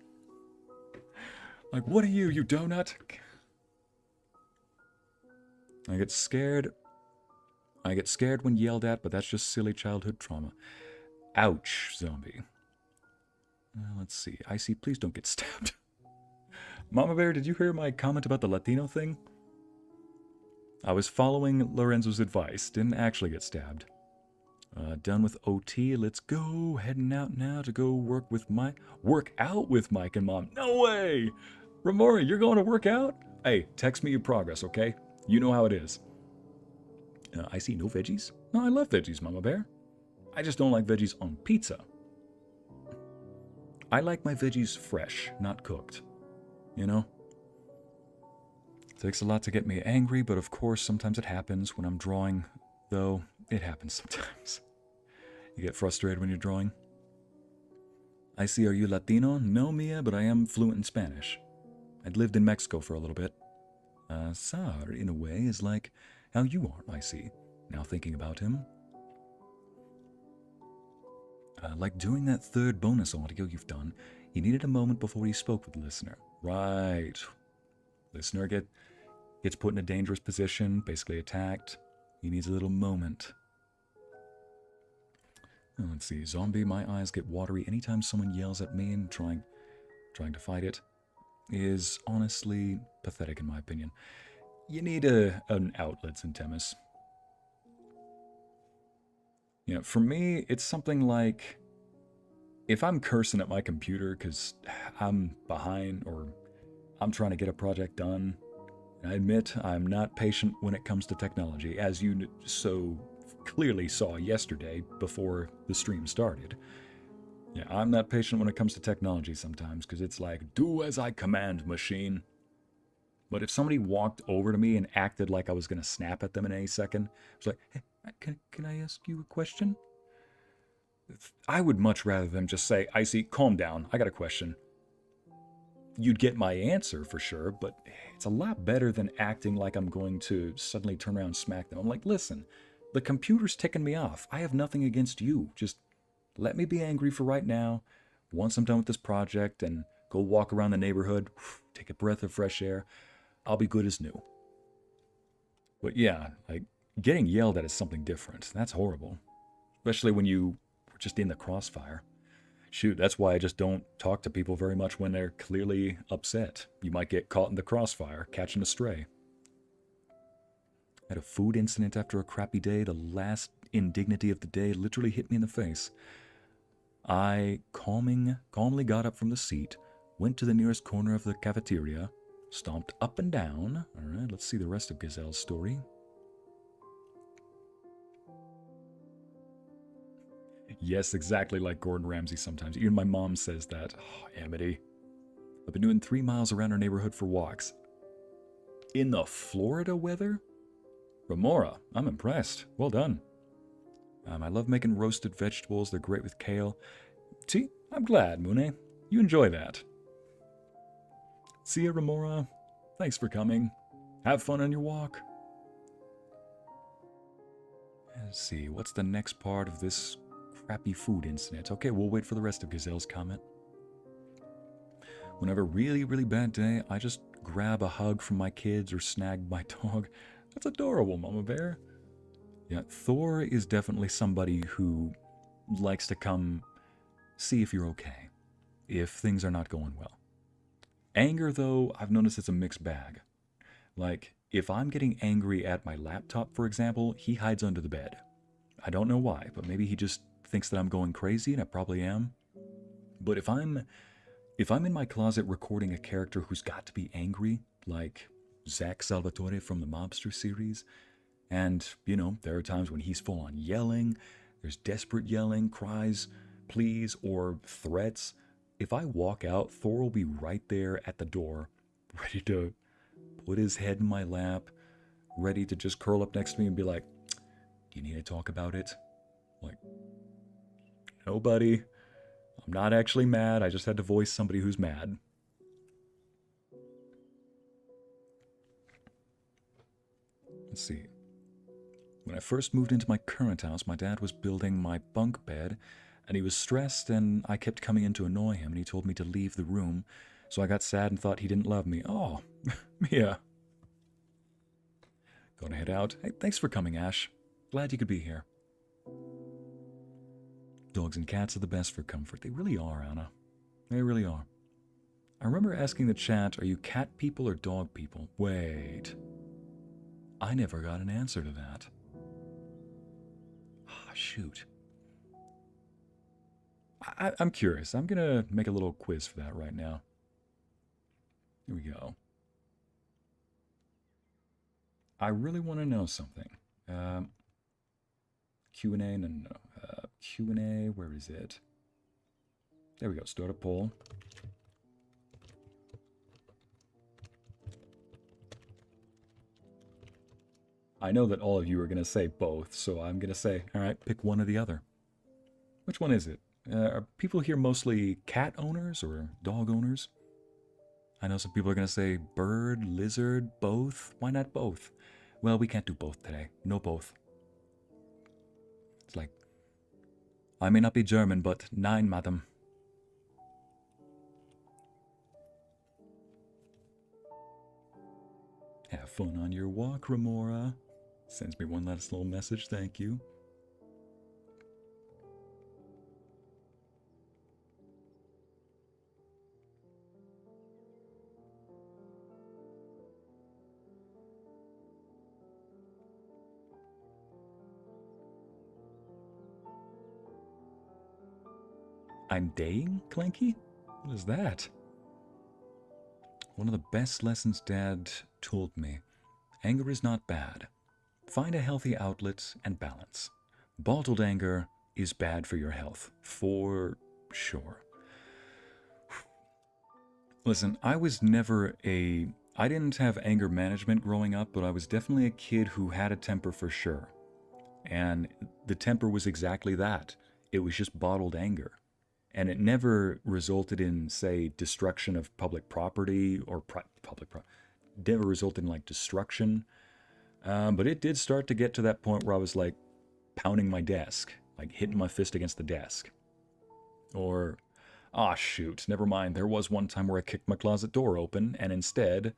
Like, what are you donut? I get scared. I get scared when yelled at, but that's just silly childhood trauma. Ouch, Zombie. Let's see. Ycey, please don't get stabbed. Mama Bear, did you hear my comment about the Latino thing? I was following Lorenzo's advice. Didn't actually get stabbed. Done with OT. Let's go. Heading out now to go work out with Mike and Mom. No way! Ramori, you're going to work out? Hey, text me your progress, okay? You know how it is. I see no veggies. No, I love veggies, Mama Bear. I just don't like veggies on pizza. I like my veggies fresh, not cooked. You know? It takes a lot to get me angry, but of course sometimes it happens when I'm drawing, though it happens sometimes. You get frustrated when you're drawing? I see, are you Latino? No, Mia, but I am fluent in Spanish. I'd lived in Mexico for a little bit. Sar, in a way, is like how you are, I see, now thinking about him. Like doing that third bonus audio you've done, he needed a moment before he spoke with the listener. Right. Listener gets put in a dangerous position, basically attacked. He needs a little moment. Let's see. Zombie, my eyes get watery anytime someone yells at me and trying to fight it. Is honestly pathetic in my opinion. You need an outlet, Syntemis. You know, for me, it's something like if I'm cursing at my computer because I'm behind or I'm trying to get a project done, and I admit I'm not patient when it comes to technology, as you so clearly saw yesterday before the stream started. Yeah, I'm not patient when it comes to technology sometimes because it's like, do as I command, machine. But if somebody walked over to me and acted like I was going to snap at them in any second, it's like, hey, can I ask you a question? I would much rather them just say, Ycey, calm down, I got a question. You'd get my answer for sure, but it's a lot better than acting like I'm going to suddenly turn around and smack them. I'm like, listen, the computer's ticking me off. I have nothing against you. Just let me be angry for right now. Once I'm done with this project and go walk around the neighborhood, take a breath of fresh air, I'll be good as new. But yeah, like getting yelled at is something different. That's horrible. Especially when you were just in the crossfire. Shoot, that's why I just don't talk to people very much when they're clearly upset. You might get caught in the crossfire, catching a stray. I had a food incident after a crappy day. The last indignity of the day literally hit me in the face. I calmly got up from the seat, went to the nearest corner of the cafeteria, stomped up and down. All right, let's see the rest of Gazelle's story. Yes, exactly like Gordon Ramsay sometimes. Even my mom says that. Oh, Amity. I've been doing 3 miles around our neighborhood for walks. In the Florida weather? Remora, I'm impressed. Well done. I love making roasted vegetables. They're great with kale. See, I'm glad, Mune. You enjoy that. See ya, Remora. Thanks for coming. Have fun on your walk. Let's see, what's the next part of this crappy food incident? Okay, we'll wait for the rest of Gazelle's comment. Whenever a really, really bad day, I just grab a hug from my kids or snag my dog. That's adorable, Mama Bear. Yeah, Thor is definitely somebody who likes to come see if you're okay, if things are not going well. Anger, though, I've noticed it's a mixed bag. Like, if I'm getting angry at my laptop, for example, he hides under the bed. I don't know why, but maybe he just thinks that I'm going crazy, and I probably am. But if I'm in my closet recording a character who's got to be angry, like Zach Salvatore from the Mobster series, and, you know, there are times when he's full on yelling, there's desperate yelling, cries, pleas, or threats. If I walk out, Thor will be right there at the door, ready to put his head in my lap, ready to just curl up next to me and be like, do you need to talk about it? Like, no, buddy. I'm not actually mad. I just had to voice somebody who's mad. Let's see. When I first moved into my current house, my dad was building my bunk bed, and he was stressed, and I kept coming in to annoy him, and he told me to leave the room, so I got sad and thought he didn't love me. Oh, Mia. Gonna head out. Hey, thanks for coming, Ash. Glad you could be here. Dogs and cats are the best for comfort. They really are, Anna. They really are. I remember asking the chat, are you cat people or dog people? Wait. I never got an answer to that. Ah, shoot. I'm curious. I'm going to make a little quiz for that right now. Here we go. I really want to know something. Q&A, no. Q&A, where is it? There we go, start a poll. I know that all of you are going to say both, so I'm going to say, all right, pick one or the other. Which one is it? Are people here mostly cat owners or dog owners? I know some people are going to say bird, lizard, both. Why not both? Well, we can't do both today. No both. It's like, I may not be German, but nein, madam. Have fun on your walk, Remora. Sends me one last little message, thank you. I'm daying, Clanky? What is that? One of the best lessons Dad told me. Anger is not bad. Find a healthy outlet and balance. Bottled anger is bad for your health, for sure. Listen, I didn't have anger management growing up, but I was definitely a kid who had a temper for sure. And the temper was exactly that. It was just bottled anger. And it never resulted in, say, destruction of public property or never resulted in, like, destruction. But it did start to get to that point where I was, like, pounding my desk, like, hitting my fist against the desk. Or, shoot, never mind. There was one time where I kicked my closet door open, and instead,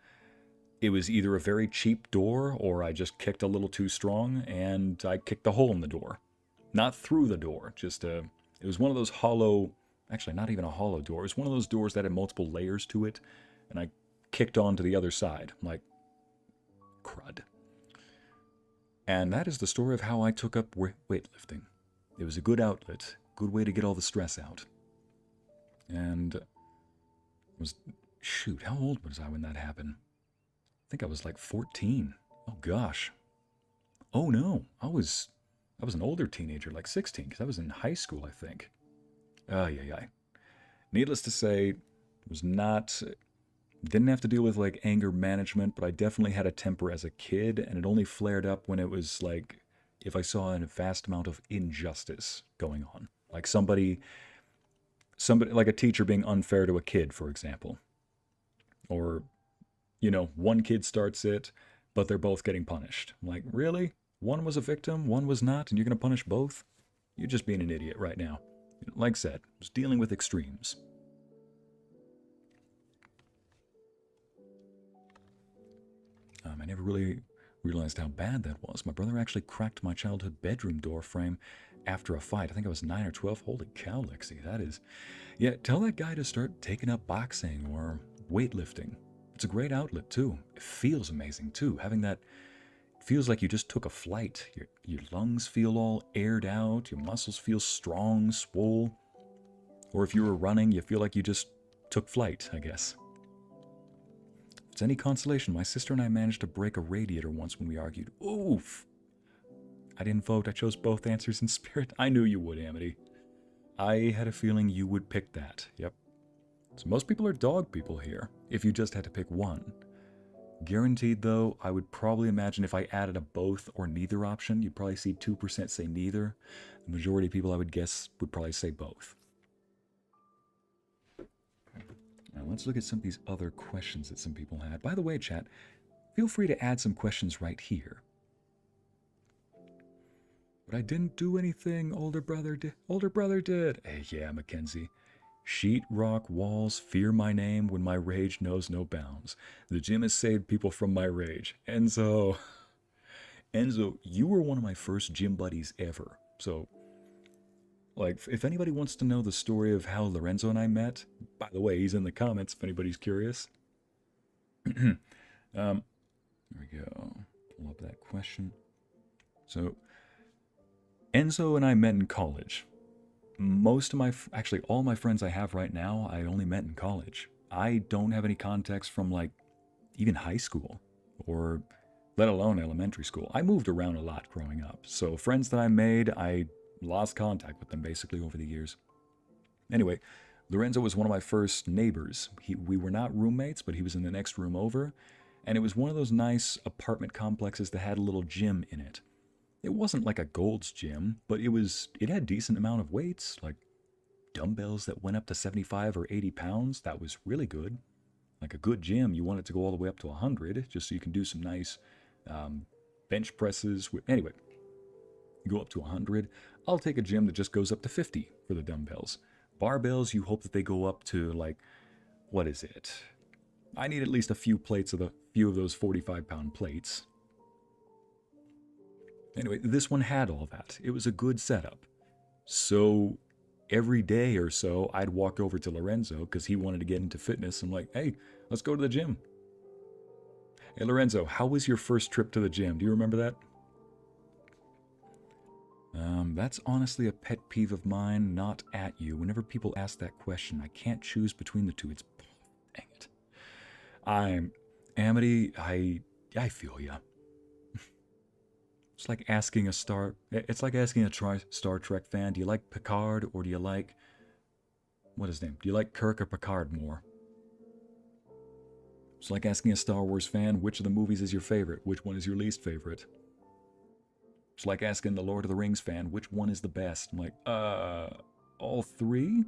it was either a very cheap door, or I just kicked a little too strong, and I kicked a hole in the door. Not through the door, just it was one of those hollow... Actually, not even a hollow door. It was one of those doors that had multiple layers to it, and I kicked on to the other side. I'm like, crud. And that is the story of how I took up weightlifting. It was a good outlet, good way to get all the stress out. And shoot, how old was I when that happened? I think I was like 14. Oh gosh. Oh no, I was an older teenager, like 16, because I was in high school, I think. Yeah. Needless to say, didn't have to deal with, like, anger management, but I definitely had a temper as a kid, and it only flared up when it was, like, if I saw a vast amount of injustice going on. Like somebody, like a teacher being unfair to a kid, for example. Or, one kid starts it, but they're both getting punished. I'm like, really? One was a victim, one was not, and you're going to punish both? You're just being an idiot right now. Like I said, I was dealing with extremes. I never really realized how bad that was. My brother actually cracked my childhood bedroom door frame after a fight. I think I was 9 or 12. Holy cow, Ycey, that is... Yeah, tell that guy to start taking up boxing or weightlifting. It's a great outlet, too. It feels amazing, too. Having that... feels like you just took a flight. Your lungs feel all aired out. Your muscles feel strong, swole. Or if you were running, you feel like you just took flight, I guess. If it's any consolation, my sister and I managed to break a radiator once when we argued. Oof! I didn't vote. I chose both answers in spirit. I knew you would, Amity. I had a feeling you would pick that. Yep. So most people are dog people here, if you just had to pick one. Guaranteed, though, I would probably imagine if I added a both or neither option, you'd probably see 2% say neither. The majority of people, I would guess, would probably say both. Now, let's look at some of these other questions that some people had. By the way, chat, feel free to add some questions right here. But I didn't do anything, older brother did. Older brother did. Hey, yeah, Mackenzie. Sheet, rock, walls, fear my name when my rage knows no bounds. The gym has saved people from my rage. Enzo, you were one of my first gym buddies ever. So, like, if anybody wants to know the story of how Lorenzo and I met, By the way, he's in the comments if anybody's curious. There we go. Pull up that question. So, Enzo and I met in college. Most of my, actually all my friends I have right now, I only met in college. I don't have any contacts from like even high school or let alone elementary school. I moved around a lot growing up. So friends that I made, I lost contact with them basically over the years. Anyway, Lorenzo was one of my first neighbors. We were not roommates, but he was in the next room over. And it was one of those nice apartment complexes that had a little gym in it. It wasn't like a Gold's gym, but it had decent amount of weights, like dumbbells that went up to 75 or 80 pounds. That was really good. Like a good gym, you want it to go all the way up to 100, just so you can do some nice bench presses. Anyway, you go up to 100. I'll take a gym that just goes up to 50 for the dumbbells. Barbells, you hope that they go up to like, what is it? I need at least a few of those 45-pound plates. Anyway, this one had all that. It was a good setup. So every day or so, I'd walk over to Lorenzo because he wanted to get into fitness. I'm like, hey, let's go to the gym. Hey, Lorenzo, how was your first trip to the gym? Do you remember that? That's honestly a pet peeve of mine, not at you. Whenever people ask that question, I can't choose between the two. It's... dang it. Amity, I feel ya. It's like asking a Star Trek fan, do you like Picard or do you like... what is his name? Do you like Kirk or Picard more? It's like asking a Star Wars fan, which of the movies is your favorite? Which one is your least favorite? It's like asking the Lord of the Rings fan, which one is the best? I'm like, all three?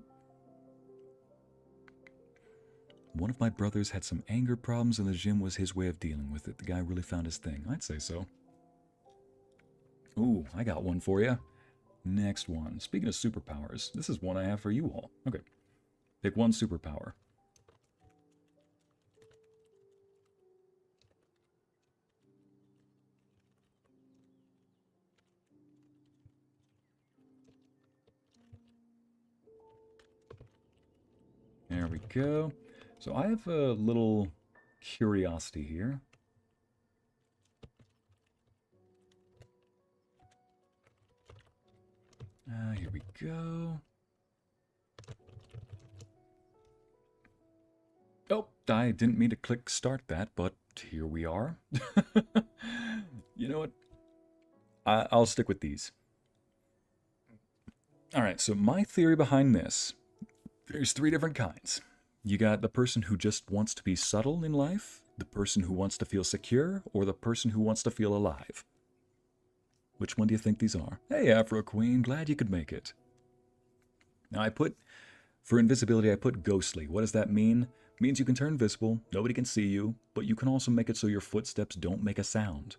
One of my brothers had some anger problems and the gym was his way of dealing with it. The guy really found his thing. I'd say so. Ooh, I got one for you. Next one. Speaking of superpowers, this is one I have for you all. Okay. Pick one superpower. There we go. So I have a little curiosity here. Here we go. Oh, I didn't mean to click start that, but here we are. You know what? I'll stick with these. Alright, so my theory behind this, there's three different kinds. You got the person who just wants to be subtle in life, the person who wants to feel secure, or the person who wants to feel alive. Which one do you think these are? Hey, Afro Queen, glad you could make it. Now for invisibility, I put ghostly. What does that mean? It means you can turn invisible, nobody can see you, but you can also make it so your footsteps don't make a sound.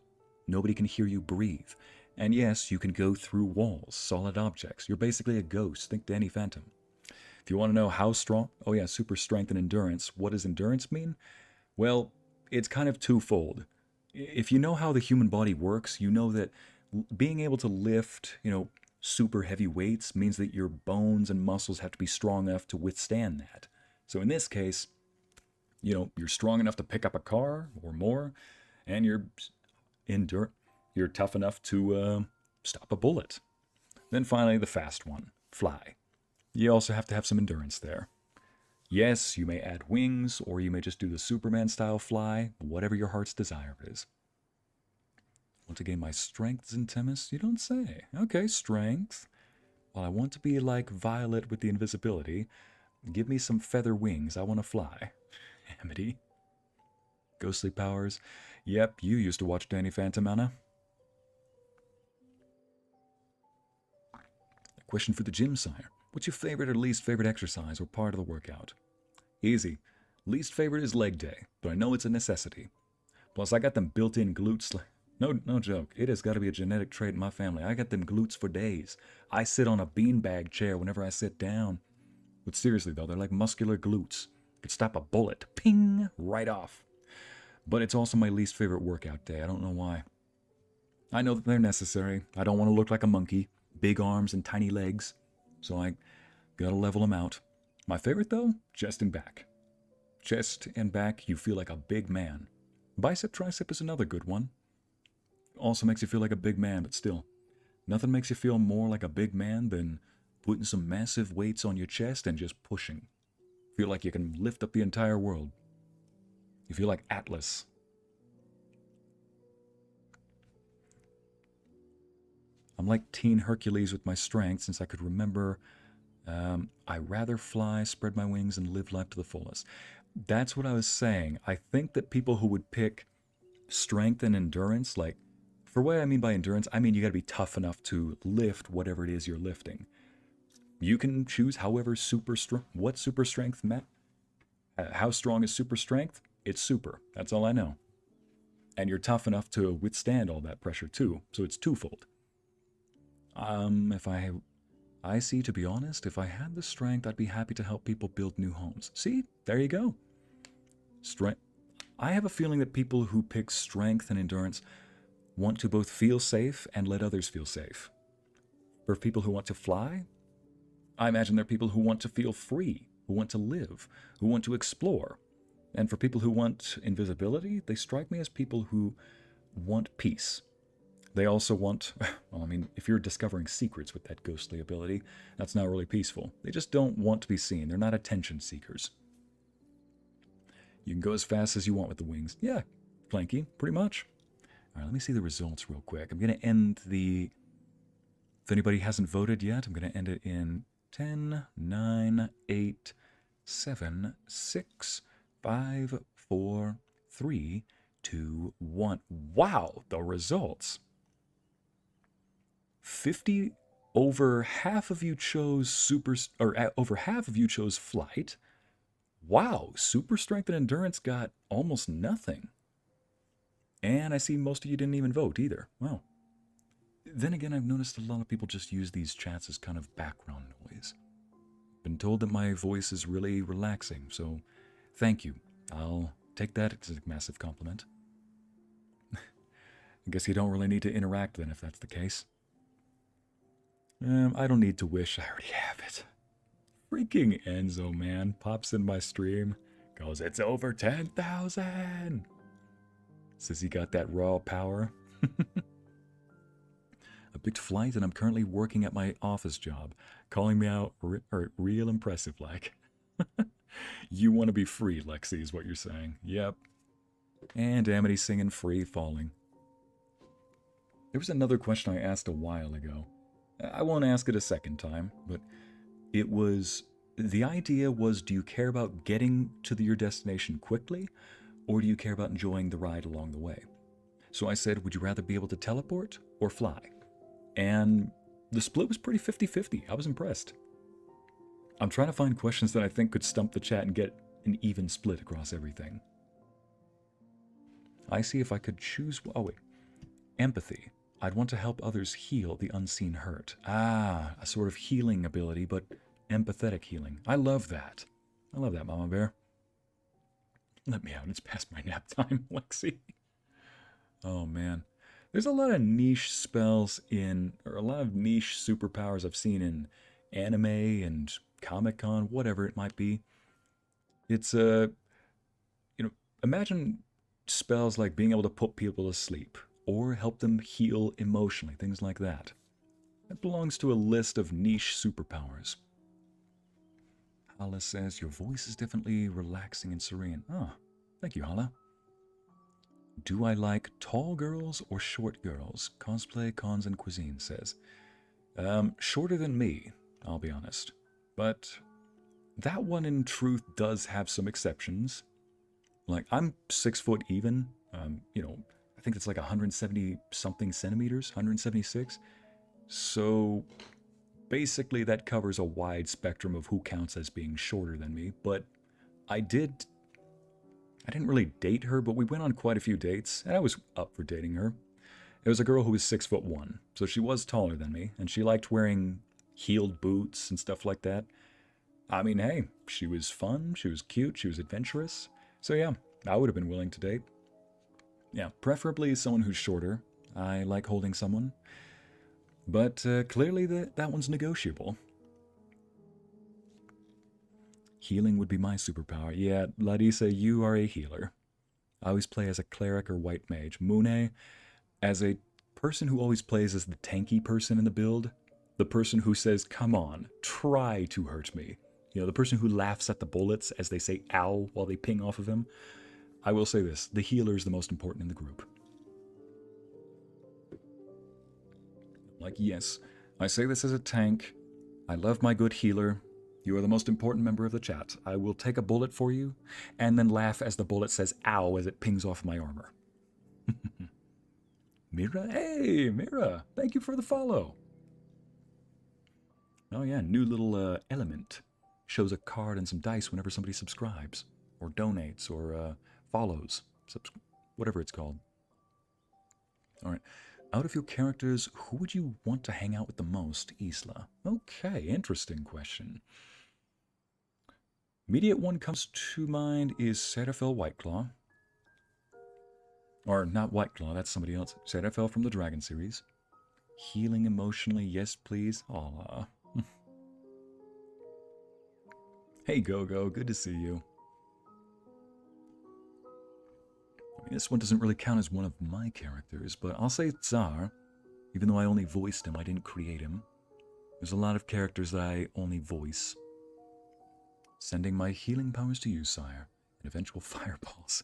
Nobody can hear you breathe. And yes, you can go through walls, solid objects. You're basically a ghost. Think Danny Phantom. If you want to know how strong, oh yeah, super strength and endurance. What does endurance mean? Well, it's kind of twofold. If you know how the human body works, you know that being able to lift, super heavy weights means that your bones and muscles have to be strong enough to withstand that. So in this case, you're strong enough to pick up a car or more, and you're tough enough to stop a bullet. Then finally, the fast one, fly. You also have to have some endurance there. Yes, you may add wings, or you may just do the Superman-style fly, whatever your heart's desire is. Want to gain my strength, Zentemis? You don't say. Okay, strength. Well, I want to be like Violet with the invisibility. Give me some feather wings. I want to fly. Amity. Ghostly powers. Yep, you used to watch Danny Phantom, Anna. A question for the gym sire. What's your favorite or least favorite exercise or part of the workout? Easy. Least favorite is leg day, but I know it's a necessity. Plus, I got them built-in glutes. No joke. It has got to be a genetic trait in my family. I got them glutes for days. I sit on a beanbag chair whenever I sit down. But seriously, though, they're like muscular glutes. Could stop a bullet. Ping! Right off. But it's also my least favorite workout day. I don't know why. I know that they're necessary. I don't want to look like a monkey. Big arms and tiny legs. So I gotta level them out. My favorite, though, chest and back. Chest and back, you feel like a big man. Bicep, tricep is another good one. Also makes you feel like a big man, but still. Nothing makes you feel more like a big man than putting some massive weights on your chest and just pushing. Feel like you can lift up the entire world. You feel like Atlas. I'm like Teen Hercules with my strength, since I could remember I rather fly, spread my wings, and live life to the fullest. That's what I was saying. I think that people who would pick strength and endurance, like, for what I mean by endurance, I mean you gotta be tough enough to lift whatever it is you're lifting. You can choose however super strong, what super strength meant. How strong is super strength? It's super. That's all I know. And you're tough enough to withstand all that pressure too, so it's twofold. If I see, to be honest, if I had the strength, I'd be happy to help people build new homes. See? There you go. Strength. I have a feeling that people who pick strength and endurance want to both feel safe and let others feel safe. For people who want to fly, I imagine they're people who want to feel free, who want to live, who want to explore. And for people who want invisibility, they strike me as people who want peace. They also want, well, I mean, if you're discovering secrets with that ghostly ability, that's not really peaceful. They just don't want to be seen. They're not attention seekers. You can go as fast as you want with the wings. Yeah, Planky, pretty much. All right, let me see the results real quick. I'm going to end the... If anybody hasn't voted yet, I'm going to end it in 10, 9, 8, 7, 6, 5, 4, 3, 2, 1. Wow, the results. 50, over half of you chose over half of you chose flight. Wow, super strength and endurance got almost nothing. And I see most of you didn't even vote either. Wow. Then again, I've noticed a lot of people just use these chats as kind of background noise. Been told that my voice is really relaxing, so thank you. I'll take that as a massive compliment. I guess you don't really need to interact then if that's the case. I don't need to wish, I already have it. Freaking Enzo, man, pops in my stream, goes, it's over 10,000. Says he got that raw power. I picked flight and I'm currently working at my office job, calling me out real impressive like. You want to be free, Lexi, is what you're saying. Yep. And Amity singing Free Falling. There was another question I asked a while ago. I won't ask it a second time, but it was, the idea was, do you care about getting to your destination quickly, or do you care about enjoying the ride along the way? So I said, would you rather be able to teleport or fly? And the split was pretty 50-50. I was impressed. I'm trying to find questions that I think could stump the chat and get an even split across everything. I see if I could choose... Oh, wait. Empathy. I'd want to help others heal the unseen hurt. Ah, a sort of healing ability, but empathetic healing. I love that. I love that, Mama Bear. Let me out. It's past my nap time, Lexi. Oh, man. There's a lot of niche spells in, or a lot of niche superpowers I've seen in anime and Comic-Con, whatever it might be. It's, imagine spells like being able to put people to sleep, or help them heal emotionally, things like that. That belongs to a list of niche superpowers. Hala says, your voice is definitely relaxing and serene. Oh, thank you, Hala. Do I like tall girls or short girls? Cosplay, cons, and cuisine says. Shorter than me, I'll be honest. But that one in truth does have some exceptions. Like, I'm 6 foot even, I think it's like 170 something centimeters, 176. So basically that covers a wide spectrum of who counts as being shorter than me. But I didn't really date her, but we went on quite a few dates, and I was up for dating her. It was a girl who was 6'1", so she was taller than me, and she liked wearing heeled boots and stuff like that. I mean, hey, she was fun, she was cute, she was adventurous. So yeah, I would have been willing to date. Yeah, preferably someone who's shorter. I like holding someone. But clearly that one's negotiable. Healing would be my superpower. Yeah, Larissa, you are a healer. I always play as a cleric or white mage. Mune, as a person who always plays as the tanky person in the build, the person who says, come on, try to hurt me. You know, the person who laughs at the bullets as they say ow while they ping off of him. I will say this, the healer is the most important in the group. Like, yes, I say this as a tank. I love my good healer. You are the most important member of the chat. I will take a bullet for you, and then laugh as the bullet says ow as it pings off my armor. Mira, hey, Mira, thank you for the follow. Oh yeah, new little element. Shows a card and some dice whenever somebody subscribes, or donates, or follows, whatever it's called. Alright, out of your characters, who would you want to hang out with the most, Isla? Okay, interesting question. Immediate one comes to mind is Serafel Whiteclaw. Or not Whiteclaw, that's somebody else. Serafel from the Dragon series. Healing emotionally, yes please. Aw. Hey Go-Go, good to see you. I mean, this one doesn't really count as one of my characters, but I'll say Tsar. Even though I only voiced him, I didn't create him. There's a lot of characters that I only voice. Sending my healing powers to you, sire, and eventual fireballs.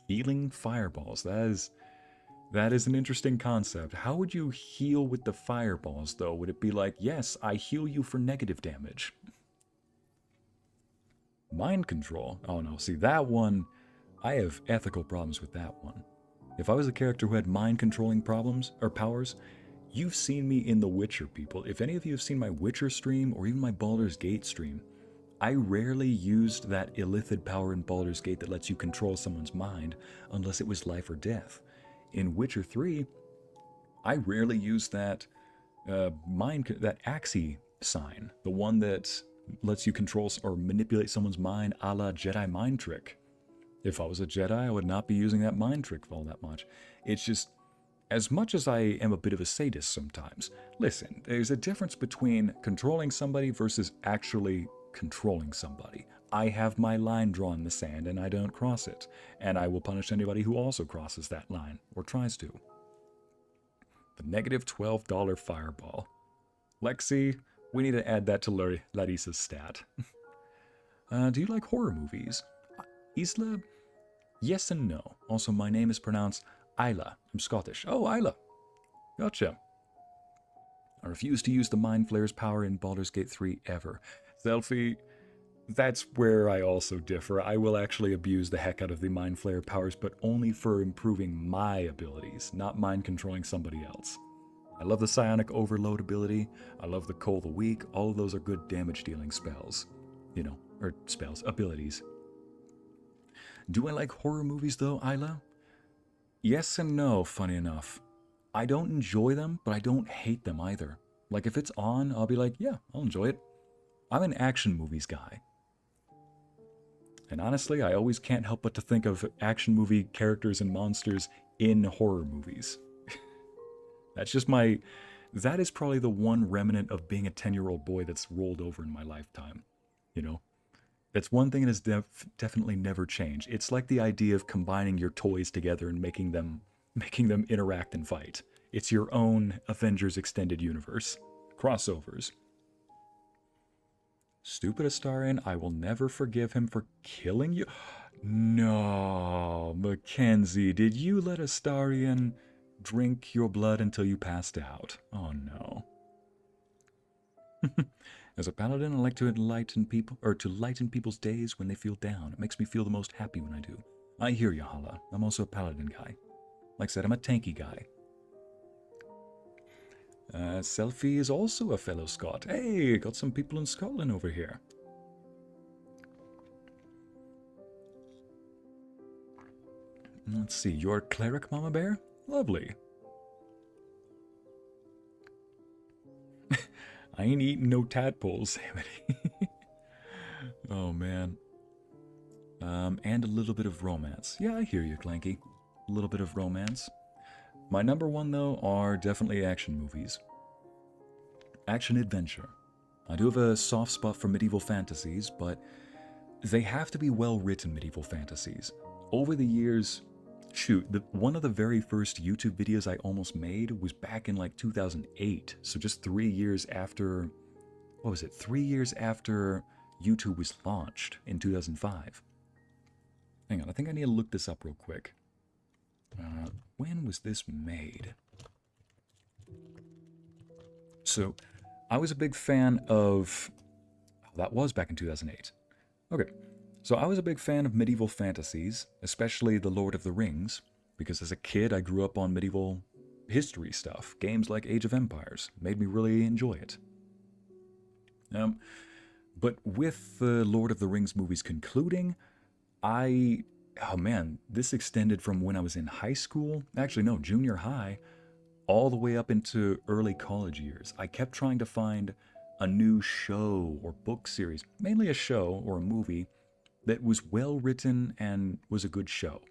Healing fireballs, that is an interesting concept. How would you heal with the fireballs, though? Would it be like, yes, I heal you for negative damage? Mind control? Oh no, see that one, I have ethical problems with that one. If I was a character who had mind controlling problems, or powers, you've seen me in The Witcher, people. If any of you have seen my Witcher stream, or even my Baldur's Gate stream, I rarely used that illithid power in Baldur's Gate that lets you control someone's mind, unless it was life or death. In Witcher 3, I rarely used that that Ycey sign, the one that lets you control or manipulate someone's mind a la Jedi mind trick. If I was a Jedi, I would not be using that mind trick all that much. It's just, as much as I am a bit of a sadist sometimes, listen, there's a difference between controlling somebody versus actually controlling somebody. I have my line drawn in the sand and I don't cross it, and I will punish anybody who also crosses that line, or tries to. The negative $12 fireball. Lexi, we need to add that to Larissa's stat. Do you like horror movies? Isla? Yes and no. Also, my name is pronounced Isla. I'm Scottish. Oh, Isla. Gotcha. I refuse to use the Mind Flayer's power in Baldur's Gate 3 ever. Selfie, that's where I also differ. I will actually abuse the heck out of the Mind Flayer powers, but only for improving my abilities, not mind controlling somebody else. I love the Psionic Overload ability. I love the Coal the Weak. All of those are good damage dealing spells. You know, or spells, abilities. Do I like horror movies though, Isla? Yes and no, funny enough. I don't enjoy them, but I don't hate them either. Like if it's on, I'll be like, yeah, I'll enjoy it. I'm an action movies guy. And honestly, I always can't help but to think of action movie characters and monsters in horror movies. That's just that is probably the one remnant of being a 10-year-old boy that's rolled over in my lifetime. You know? That's one thing that has definitely never changed. It's like the idea of combining your toys together and making them interact and fight. It's your own Avengers Extended Universe. Crossovers. Stupid Astarian, I will never forgive him for killing you. No, Mackenzie, did you let Astarian drink your blood until you passed out? Oh no. As a paladin, I like to enlighten people, or to lighten people's days when they feel down. It makes me feel the most happy when I do. I hear you, Hala. I'm also a paladin guy. Like I said, I'm a tanky guy. Selfie is also a fellow Scot. Hey, got some people in Scotland over here. Let's see, you're a cleric, Mama Bear? Lovely. I ain't eating no tadpoles, Amity. Oh, man. And a little bit of romance. Yeah, I hear you, Clanky. A little bit of romance. My number one, though, are definitely action movies. Action adventure. I do have a soft spot for medieval fantasies, but they have to be well-written medieval fantasies. Over the years, shoot, one of the very first YouTube videos I almost made was back in like 2008. So just 3 years after, what was it? 3 years after YouTube was launched in 2005. Hang on, I think I need to look this up real quick. When was this made? So, I was a big fan of... Oh, that was back in 2008. Okay, so I was a big fan of medieval fantasies, especially The Lord of the Rings, because as a kid I grew up on medieval history stuff. Games like Age of Empires made me really enjoy it. But with the Lord of the Rings movies concluding, oh man, this extended from when I was in high school, actually no, junior high, all the way up into early college years. I kept trying to find a new show or book series, mainly a show or a movie, that was well written and was a good show.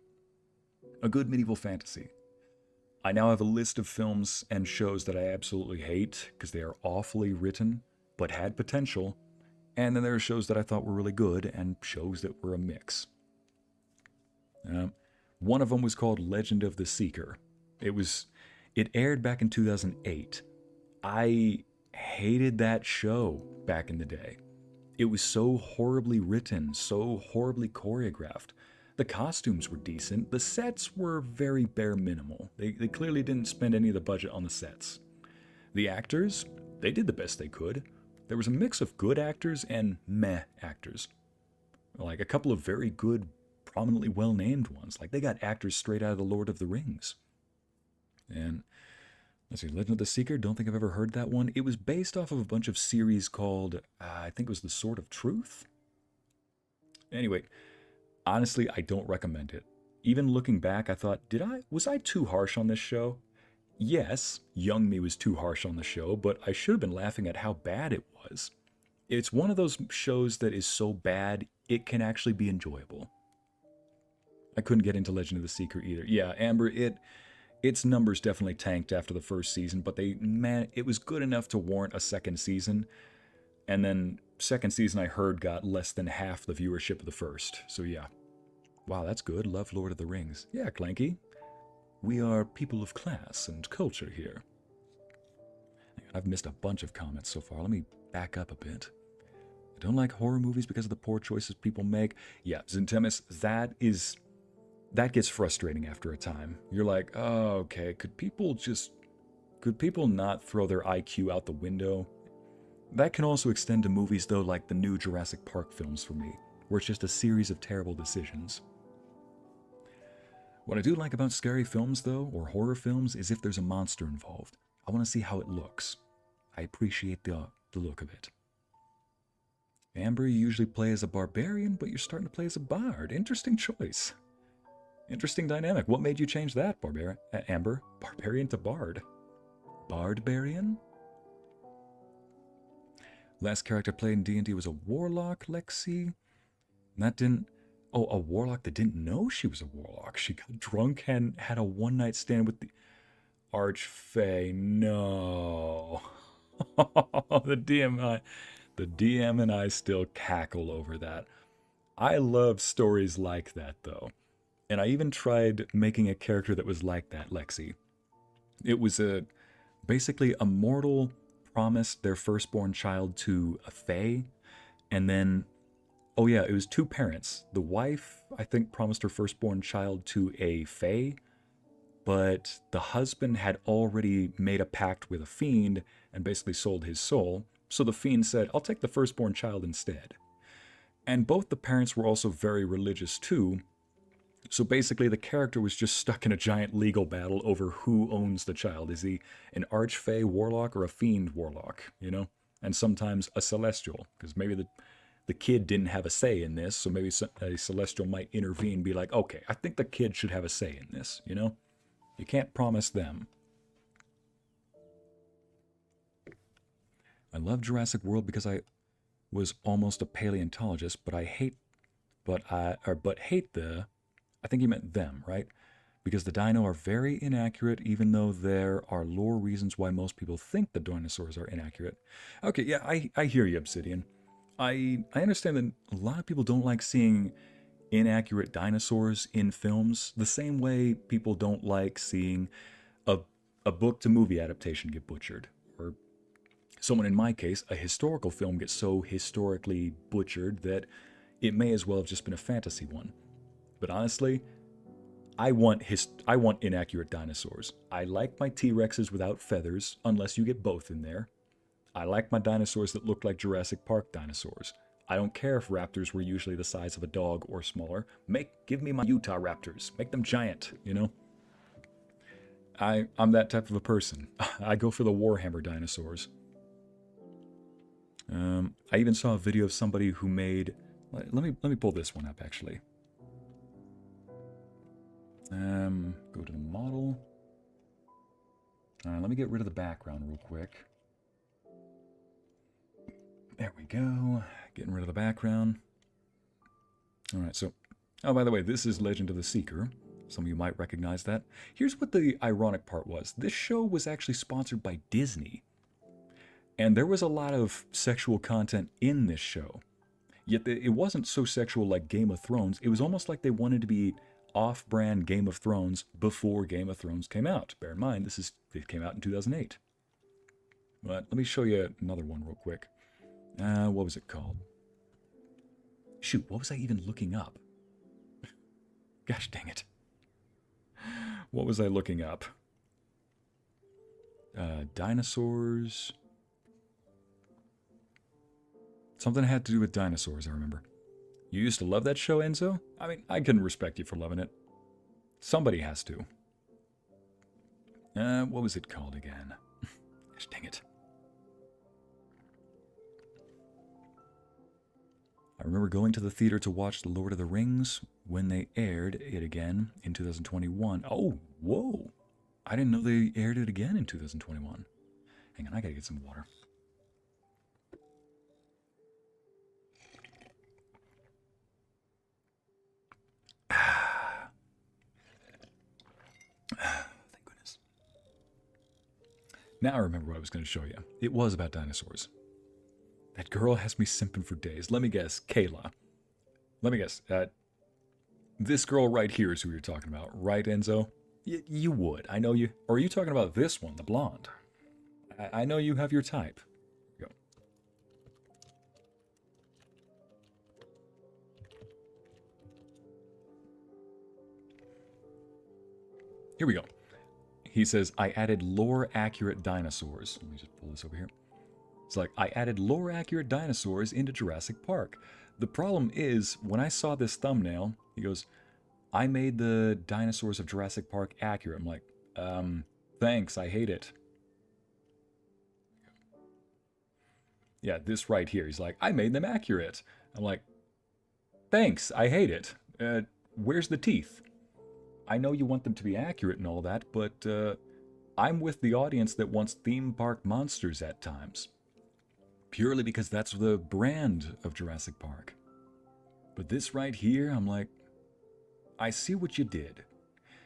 A good medieval fantasy. I now have a list of films and shows that I absolutely hate because they are awfully written, but had potential. And then there are shows that I thought were really good and shows that were a mix. One of them was called Legend of the Seeker. It aired back in 2008. I hated that show back in the day. It was so horribly written, so horribly choreographed. The costumes were decent. The sets were very bare minimal. They clearly didn't spend any of the budget on the sets. The actors, they did the best they could. There was a mix of good actors and meh actors. Like a couple of very good, prominently well-named ones. Like they got actors straight out of The Lord of the Rings. And let's see, Legend of the Seeker, don't think I've ever heard that one. It was based off of a bunch of series called, I think it was The Sword of Truth? Anyway, honestly, I don't recommend it. Even looking back, I thought, was I too harsh on this show? Yes, young me was too harsh on the show, but I should have been laughing at how bad it was. It's one of those shows that is so bad, it can actually be enjoyable. I couldn't get into Legend of the Seeker either. Yeah, Amber, its numbers definitely tanked after the first season, but it was good enough to warrant a second season. And then second season I heard got less than half the viewership of the first. So yeah. Wow, that's good. Love Lord of the Rings. Yeah, Clanky. We are people of class and culture here. I've missed a bunch of comments so far. Let me back up a bit. I don't like horror movies because of the poor choices people make. Yeah, Zintemis, that gets frustrating after a time. You're like, oh, okay, could people not throw their IQ out the window? That can also extend to movies, though, like the new Jurassic Park films for me, where it's just a series of terrible decisions. What I do like about scary films, though, or horror films, is if there's a monster involved. I want to see how it looks. I appreciate the look of it. Amber, you usually play as a barbarian, but you're starting to play as a bard. Interesting choice. Interesting dynamic. What made you change that, Amber? Barbarian to bard. Bardbarian? Last character I played in D&D was a warlock, Lexi. And that didn't... Oh, a warlock that didn't know she was a warlock. She got drunk and had a one-night stand with the Archfey. No. The DM and I still cackle over that. I love stories like that, though. And I even tried making a character that was like that, Lexi. It was basically a mortal promised their firstborn child to a fae, and then, oh yeah, it was two parents. The wife, I think, promised her firstborn child to a fae, but the husband had already made a pact with a fiend and basically sold his soul, so the fiend said, I'll take the firstborn child instead. And both the parents were also very religious too, so basically the character was just stuck in a giant legal battle over who owns the child. Is he an archfey warlock or a fiend warlock, you know? And sometimes a celestial, because maybe the kid didn't have a say in this, so maybe a celestial might intervene and be like, okay, I think the kid should have a say in this, you know? You can't promise them. I love Jurassic World because I was almost a paleontologist, but hate the... I think he meant them, right? Because the dino are very inaccurate, even though there are lore reasons why most people think the dinosaurs are inaccurate. Okay, yeah, I hear you, Obsidian. I understand that a lot of people don't like seeing inaccurate dinosaurs in films the same way people don't like seeing a, a book to movie adaptation get butchered. Or someone in my case, a historical film gets so historically butchered that it may as well have just been a fantasy one. But honestly, I want inaccurate dinosaurs. I like my T-Rexes without feathers, unless you get both in there. I like my dinosaurs that look like Jurassic Park dinosaurs. I don't care if raptors were usually the size of a dog or smaller. Give me my Utah raptors. Make them giant, you know? I'm that type of a person. I go for the Warhammer dinosaurs. I even saw a video of somebody who made... Let me pull this one up, actually. Go to the model. Let me get rid of the background real quick. There we go. Getting rid of the background. Alright, so... Oh, by the way, this is Legend of the Seeker. Some of you might recognize that. Here's what the ironic part was. This show was actually sponsored by Disney. And there was a lot of sexual content in this show. Yet it wasn't so sexual like Game of Thrones. It was almost like they wanted to be off-brand Game of Thrones before Game of Thrones came out. Bear in mind, it came out in 2008. But let me show you another one real quick. What was it called? Shoot, what was I even looking up? Gosh dang it. What was I looking up? Dinosaurs. Something had to do with dinosaurs, I remember. You used to love that show, Enzo? I mean, I can respect you for loving it. Somebody has to. What was it called again? Gosh dang it. I remember going to the theater to watch The Lord of the Rings when they aired it again in 2021. Oh, whoa. I didn't know they aired it again in 2021. Hang on, I gotta get some water. Thank goodness. Now I remember what I was going to show you. It was about dinosaurs. That girl has me simping for days. Let me guess, Kayla. Let me guess. This girl right here is who you're talking about, right, Enzo? You would. I know you. Or are you talking about this one, the blonde? I know you have your type. Go. Here we go. He says, I added lore-accurate dinosaurs. Let me just pull this over here. It's like, I added lore-accurate dinosaurs into Jurassic Park. The problem is, when I saw this thumbnail, he goes, I made the dinosaurs of Jurassic Park accurate. I'm like, thanks, I hate it. Yeah, this right here. He's like, I made them accurate. I'm like, thanks, I hate it. Where's the teeth? I know you want them to be accurate and all that, but I'm with the audience that wants theme park monsters at times. Purely because that's the brand of Jurassic Park. But this right here, I'm like, I see what you did.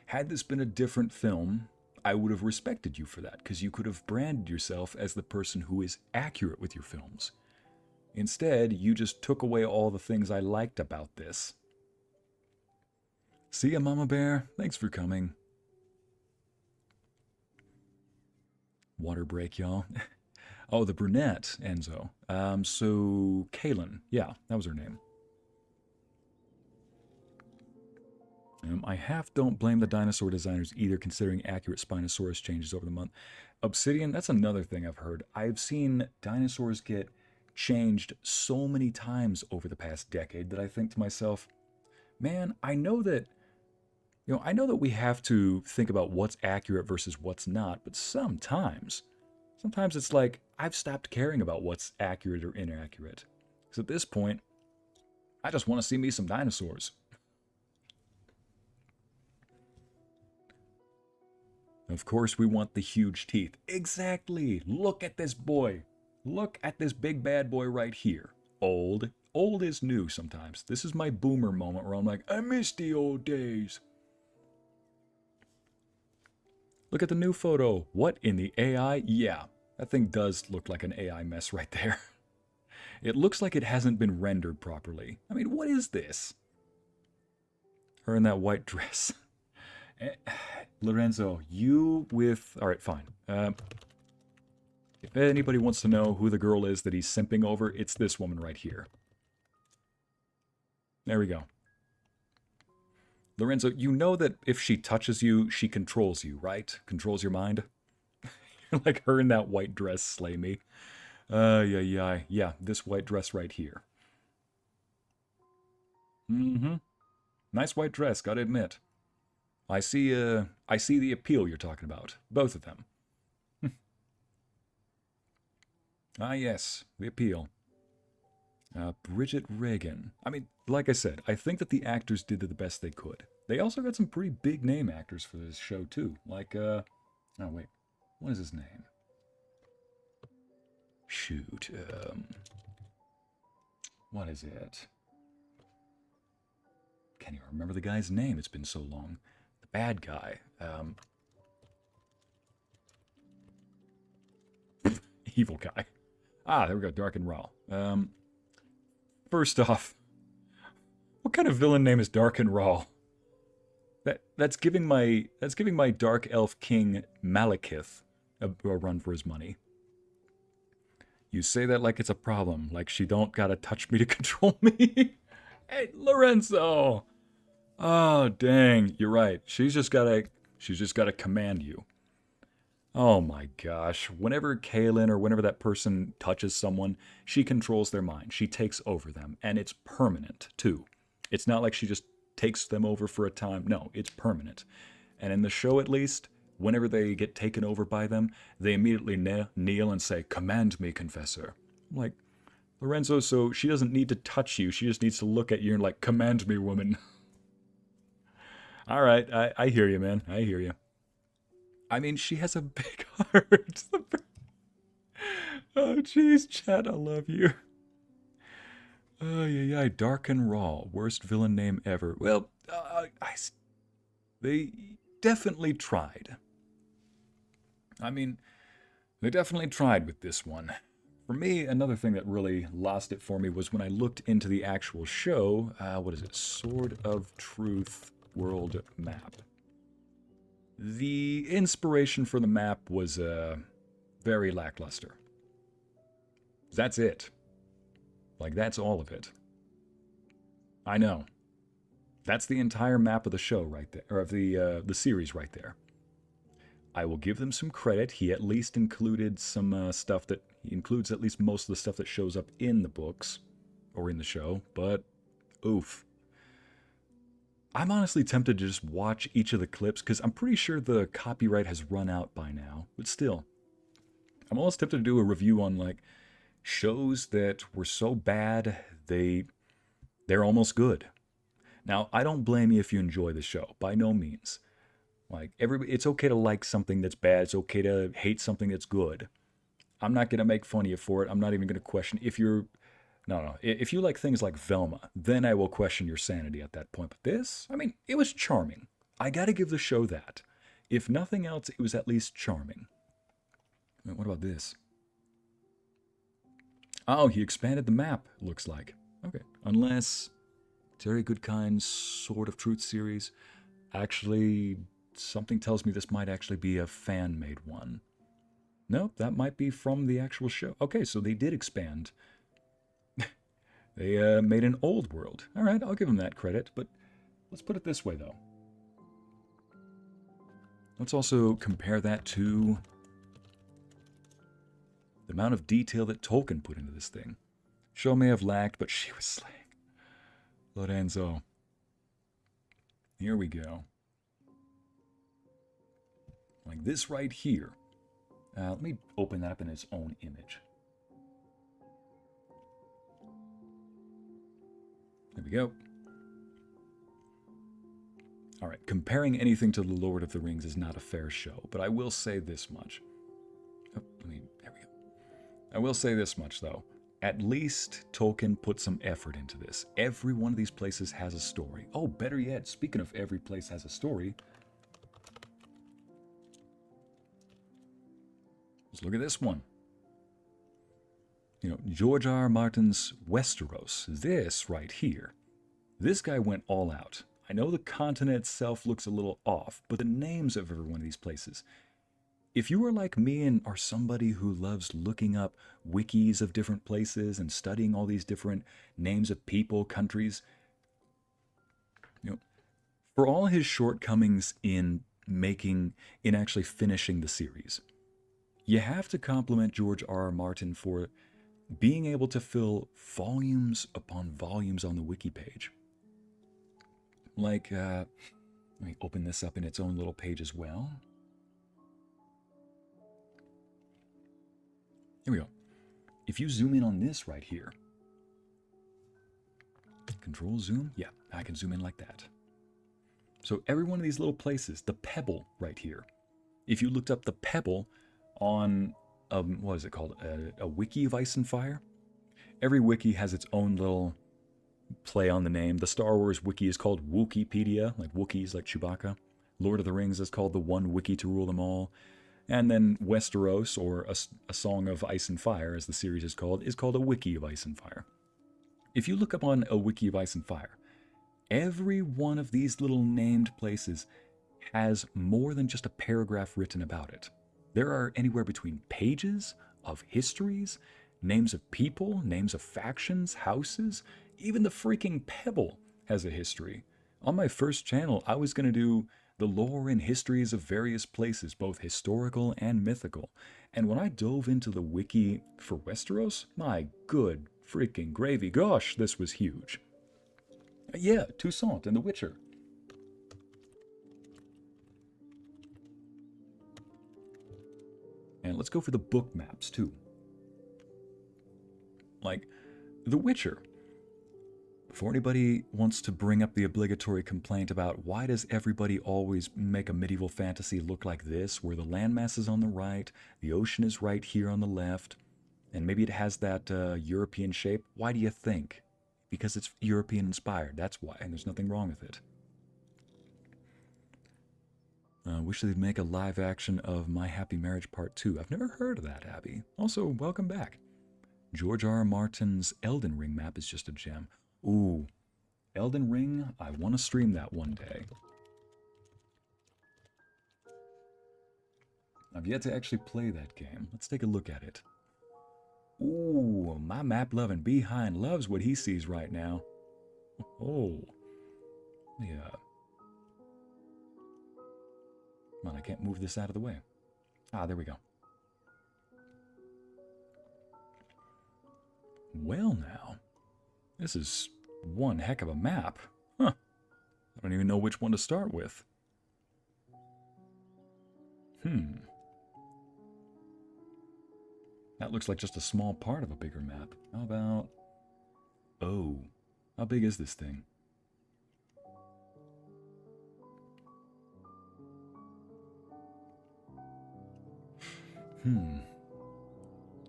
Had this been a different film, I would have respected you for that, because you could have branded yourself as the person who is accurate with your films. Instead, you just took away all the things I liked about this. See ya, Mama Bear. Thanks for coming. Water break, y'all. Oh, the brunette, Enzo. So, Kaylin. Yeah, that was her name. I half don't blame the dinosaur designers either, considering accurate Spinosaurus changes over the month. Obsidian, that's another thing I've heard. I've seen dinosaurs get changed so many times over the past decade that I think to myself, man, I know that we have to think about what's accurate versus what's not, but sometimes it's like I've stopped caring about what's accurate or inaccurate. Because at this point, I just want to see me some dinosaurs. Of course, we want the huge teeth. Exactly. Look at this boy. Look at this big bad boy right here. Old. Old is new sometimes. This is my boomer moment where I'm like, I miss the old days. Look at the new photo. What in the AI? Yeah, that thing does look like an AI mess right there. It looks like it hasn't been rendered properly. I mean, what is this? Her in that white dress. Lorenzo, you with... Alright, fine. If anybody wants to know who the girl is that he's simping over, it's this woman right here. There we go. Lorenzo, you know that if she touches you, she controls you, right? Controls your mind? Like her in that white dress, slay me. Yeah, this white dress right here. Mm-hmm. Nice white dress, gotta admit. I see the appeal you're talking about. Both of them. Ah, yes, the appeal. Bridget Reagan. I mean, like I said, I think that the actors did the best they could. They also got some pretty big name actors for this show, too. Like, oh, wait. What is his name? Shoot, what is it? Can't even remember the guy's name. It's been so long. The bad guy. Evil guy. Ah, there we go. Dark and Raw. First off, what kind of villain name is Dark and Raw? That's giving my Dark Elf King Malekith a run for his money. You say that like it's a problem, like she don't gotta touch me to control me. Hey, Lorenzo! Oh, dang, you're right. She's just gotta command you. Oh my gosh. Whenever Kaylin or whenever that person touches someone, she controls their mind. She takes over them, and it's permanent, too. It's not like she just takes them over for a time. No, it's permanent. And in the show, at least, whenever they get taken over by them, they immediately kneel and say, "Command me, Confessor." I'm like, Lorenzo, so she doesn't need to touch you. She just needs to look at you and like, "Command me, woman." All right, I hear you, man. I hear you. I mean, she has a big heart. Oh, jeez, Chad, I love you. Oh, yeah, Dark and Raw. Worst villain name ever. Well, they definitely tried. I mean, they definitely tried with this one. For me, another thing that really lost it for me was when I looked into the actual show. What is it? Sword of Truth World Map. The inspiration for the map was very lackluster. That's it. Like, that's all of it. I know. That's the entire map of the show right there, or of the series right there. I will give them some credit. He at least included some stuff that... He includes at least most of the stuff that shows up in the books, or in the show, but oof. I'm honestly tempted to just watch each of the clips, because I'm pretty sure the copyright has run out by now, but still. I'm almost tempted to do a review on, like, shows that were so bad, they're almost good. Now, I don't blame you if you enjoy the show, by no means. Like, it's okay to like something that's bad, it's okay to hate something that's good. I'm not going to make fun of you for it, I'm not even going to question if you're... No. If you like things like Velma, then I will question your sanity at that point. But this, I mean, it was charming. I gotta give the show that. If nothing else, it was at least charming. What about this? Oh, he expanded the map, looks like. Okay. Unless Terry Goodkind's Sword of Truth series, actually, something tells me this might actually be a fan-made one. Nope, that might be from the actual show. Okay, so they did expand. They made an old world. All right, I'll give them that credit, but let's put it this way, though. Let's also compare that to the amount of detail that Tolkien put into this thing. Show may have lacked, but she was slaying. Lorenzo. Here we go. Like this right here. Let me open that up in its own image. There we go. Alright, comparing anything to The Lord of the Rings is not a fair show, but I will say this much. Oh, there we go. I will say this much, though. At least Tolkien put some effort into this. Every one of these places has a story. Oh, better yet, speaking of every place has a story, let's look at this one. You know, George R. R. Martin's Westeros, this right here. This guy went all out. I know the continent itself looks a little off, but the names of every one of these places. If you are like me and are somebody who loves looking up wikis of different places and studying all these different names of people, countries, you know, for all his shortcomings in actually finishing the series, you have to compliment George R. R. Martin for being able to fill volumes upon volumes on the wiki page. Like, let me open this up in its own little page as well. Here we go. If you zoom in on this right here, control zoom, yeah, I can zoom in like that. So every one of these little places, the pebble right here, if you looked up the pebble on, what is it called, a wiki of Ice and Fire, every wiki has its own little play on the name. The Star Wars wiki is called Wookieepedia, like Wookiees, like Chewbacca. Lord of the Rings is called the One Wiki to Rule Them All. And then Westeros, or a Song of Ice and Fire, as the series is called a Wiki of Ice and Fire. If you look up on a Wiki of Ice and Fire, every one of these little named places has more than just a paragraph written about it. There are anywhere between pages of histories, names of people, names of factions, houses. Even the freaking pebble has a history. On my first channel, I was going to do the lore and histories of various places, both historical and mythical. And when I dove into the wiki for Westeros, my good freaking gravy, gosh, this was huge. Yeah, Toussaint and The Witcher. And let's go for the book maps, too. Like, The Witcher. Before anybody wants to bring up the obligatory complaint about why does everybody always make a medieval fantasy look like this, where the landmass is on the right, the ocean is right here on the left, and maybe it has that European shape, why do you think? Because it's European inspired, that's why, and there's nothing wrong with it. Wish they'd make a live action of My Happy Marriage Part 2. I've never heard of that, Abby. Also, welcome back. George R. R. Martin's Elden Ring map is just a gem. Ooh, Elden Ring, I want to stream that one day. I've yet to actually play that game. Let's take a look at it. Ooh, my map-loving behind loves what he sees right now. Oh, yeah. Come on, I can't move this out of the way. Ah, there we go. Well now, this is one heck of a map. Huh. I don't even know which one to start with. That looks like just a small part of a bigger map. How about... Oh, how big is this thing?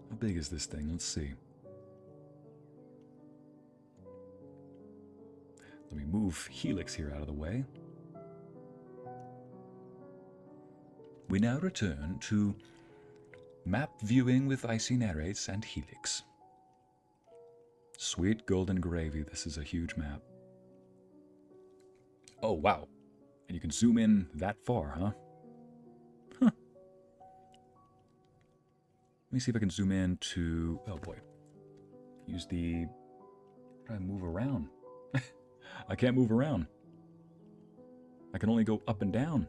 How big is this thing? Let's see. Let me move Helix here out of the way. We now return to map viewing with Ycey narrates and Helix. Sweet golden gravy, this is a huge map. Oh, wow. And you can zoom in that far, huh? Huh. Let me see if I can zoom in to... Oh, boy. Use the... How do I move around? I can't move around. I can only go up and down.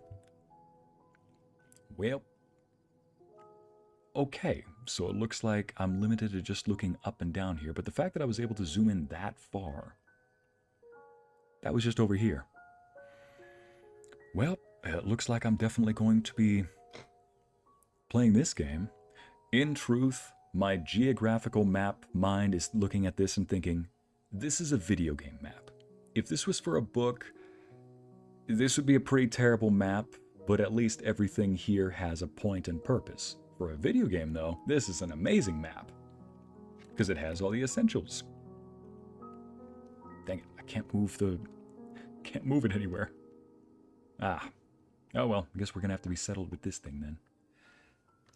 Well... Okay, so it looks like I'm limited to just looking up and down here, but the fact that I was able to zoom in that far... That was just over here. Well, it looks like I'm definitely going to be playing this game. In truth, my geographical map mind is looking at this and thinking, this is a video game map. If this was for a book, this would be a pretty terrible map, but at least everything here has a point and purpose. For a video game, though, this is an amazing map, because it has all the essentials. Dang it, I can't move it anywhere. Ah. Oh well, I guess we're gonna have to be settled with this thing then.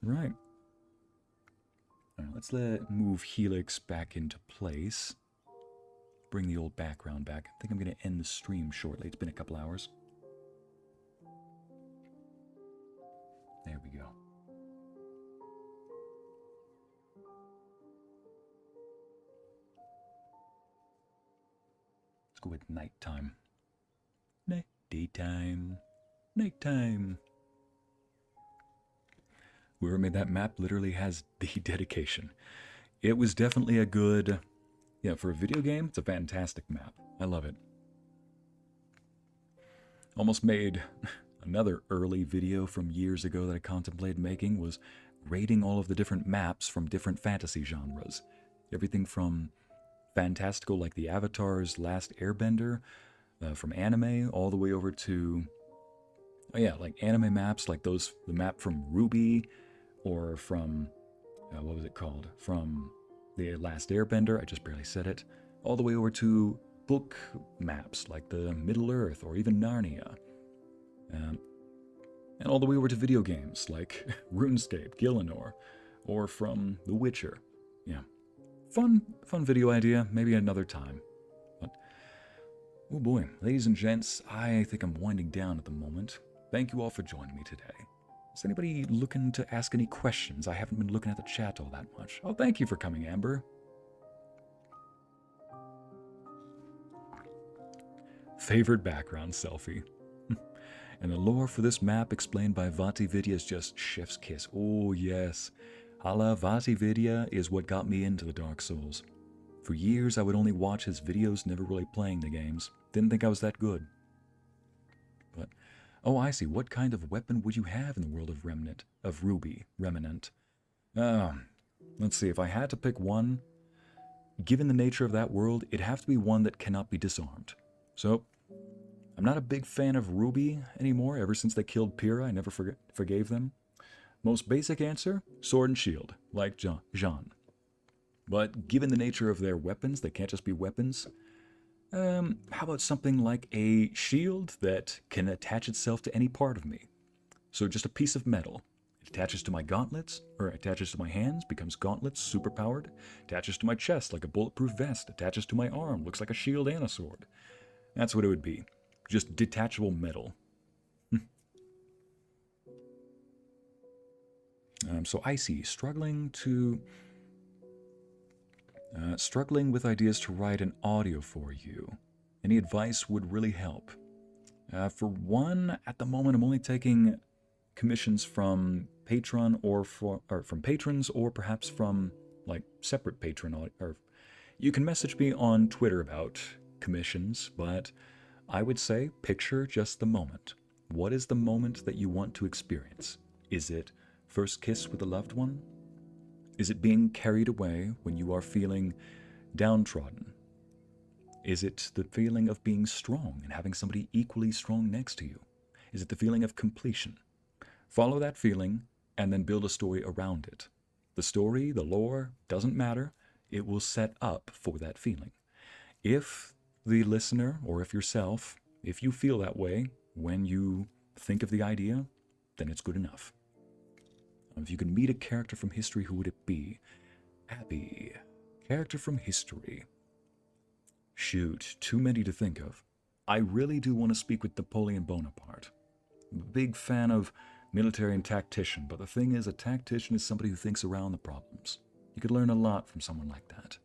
Right. All right, let's move Helix back into place. Bring the old background back. I think I'm going to end the stream shortly. It's been a couple hours. There we go. Let's go with nighttime. Daytime. Nighttime. Whoever made that map literally has the dedication. It was definitely a good... Yeah, for a video game, it's a fantastic map. I love it. Almost made another early video from years ago that I contemplated making was rating all of the different maps from different fantasy genres. Everything from fantastical like the Avatar's Last Airbender, from anime, all the way over to... Oh yeah, like anime maps like those, the map from Ruby, or from... what was it called? From the Last Airbender, I just barely said it, all the way over to book maps like the Middle-earth or even Narnia. And all the way over to video games like RuneScape, Gielinor, or from The Witcher. Yeah. Fun video idea, maybe another time. But, oh boy, ladies and gents, I think I'm winding down at the moment. Thank you all for joining me today. Is anybody looking to ask any questions? I haven't been looking at the chat all that much. Oh, thank you for coming, Amber. Favorite background selfie. And the lore for this map explained by VTuber is just chef's kiss. Oh, yes. Hala VTuber is what got me into the Dark Souls. For years, I would only watch his videos, never really playing the games. Didn't think I was that good. But... oh, I see. What kind of weapon would you have in the world of Ruby? Remnant. Let's see. If I had to pick one, given the nature of that world, it'd have to be one that cannot be disarmed. So, I'm not a big fan of Ruby anymore. Ever since they killed Pyrrha, I never forgave them. Most basic answer, sword and shield, like Jean. But given the nature of their weapons, they can't just be weapons. How about something like a shield that can attach itself to any part of me? So just a piece of metal. It attaches to my gauntlets, or attaches to my hands, becomes gauntlets, superpowered. Attaches to my chest like a bulletproof vest. Attaches to my arm, looks like a shield and a sword. That's what it would be. Just detachable metal. So Ycey, struggling with ideas to write an audio for you. Any advice would really help. For one, at the moment, I'm only taking commissions from Patreon or from patrons, or perhaps from like separate patron. Or you can message me on Twitter about commissions, but I would say picture just the moment. What is the moment that you want to experience? Is it first kiss with a loved one? Is it being carried away when you are feeling downtrodden? Is it the feeling of being strong and having somebody equally strong next to you? Is it the feeling of completion? Follow that feeling and then build a story around it. The story, the lore, doesn't matter. It will set up for that feeling. If the listener, or if yourself, if you feel that way when you think of the idea, then it's good enough. If you can meet a character from history, who would it be? Abby. Character from history. Shoot, too many to think of. I really do want to speak with Napoleon Bonaparte. I'm a big fan of military and tactician, but the thing is, a tactician is somebody who thinks around the problems. You could learn a lot from someone like that.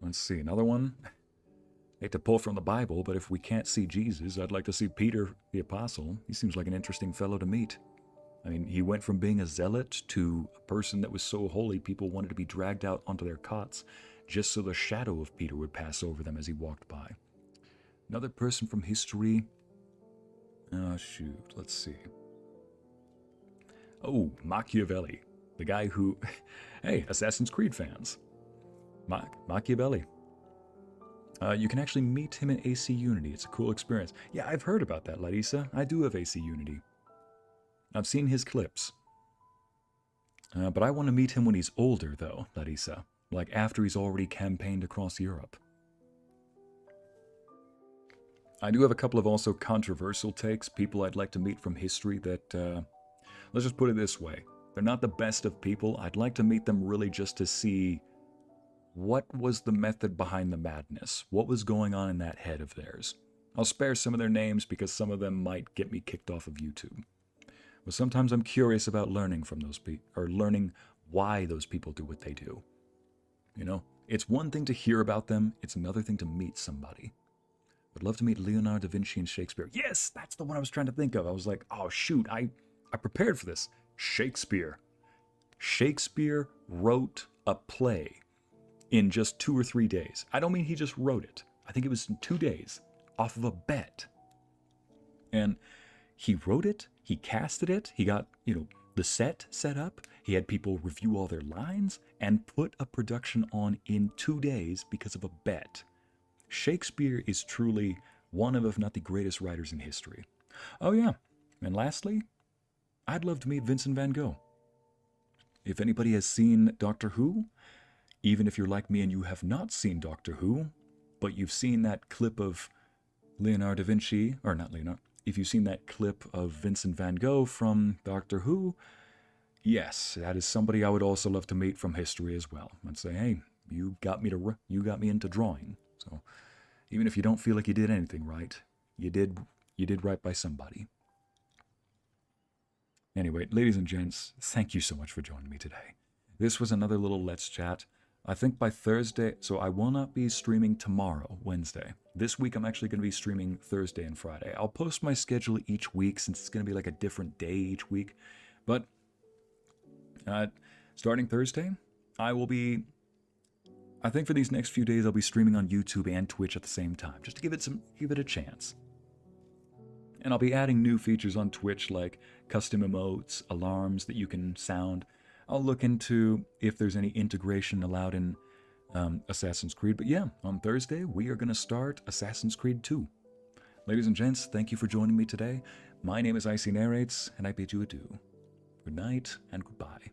Let's see, another one. Hate to pull from the Bible, but if we can't see Jesus, I'd like to see Peter the Apostle. He seems like an interesting fellow to meet. I mean, he went from being a zealot to a person that was so holy people wanted to be dragged out onto their cots just so the shadow of Peter would pass over them as he walked by. Another person from history. Oh, shoot. Let's see. Oh, Machiavelli. The guy who... Hey, Assassin's Creed fans. Machiavelli. You can actually meet him in AC Unity. It's a cool experience. Yeah, I've heard about that, Larissa. I do have AC Unity. I've seen his clips. But I want to meet him when he's older, though, Larissa. Like after he's already campaigned across Europe. I do have a couple of also controversial takes, people I'd like to meet from history that, let's just put it this way. They're not the best of people. I'd like to meet them really just to see what was the method behind the madness. What was going on in that head of theirs. I'll spare some of their names because some of them might get me kicked off of YouTube. But sometimes I'm curious about learning from those people, or learning why those people do what they do. You know, it's one thing to hear about them, it's another thing to meet somebody. Would love to meet Leonardo da Vinci and Shakespeare. Yes, that's the one I was trying to think of. I was like, oh shoot, I prepared for this. Shakespeare. Shakespeare wrote a play in just 2 or 3 days. I don't mean he just wrote it. I think it was in 2 days off of a bet. And he wrote it, he casted it, he got, the set up, he had people review all their lines, and put a production on in 2 days because of a bet. Shakespeare is truly one of, if not the greatest writers in history. Oh yeah, and lastly, I'd love to meet Vincent van Gogh. If anybody has seen Doctor Who, even if you're like me and you have not seen Doctor Who, but you've seen that clip of Leonardo da Vinci, or not Leonardo, if you've seen that clip of Vincent van Gogh from Doctor Who, yes, that is somebody I would also love to meet from history as well. I'd say, hey, you got me into drawing. So even if you don't feel like you did anything right, you did right by somebody. Anyway, ladies and gents, thank you so much for joining me today. This was another little Let's Chat. I think by Thursday, so I will not be streaming tomorrow, Wednesday. This week I'm actually going to be streaming Thursday and Friday. I'll post my schedule each week since it's going to be like a different day each week. But starting Thursday, I think for these next few days I'll be streaming on YouTube and Twitch at the same time, just to give it a chance. And I'll be adding new features on Twitch like custom emotes, alarms that you can sound. I'll look into if there's any integration allowed in Assassin's Creed. But yeah, on Thursday, we are going to start Assassin's Creed 2. Ladies and gents, thank you for joining me today. My name is Ycey Narrates, and I bid you adieu. Good night and goodbye.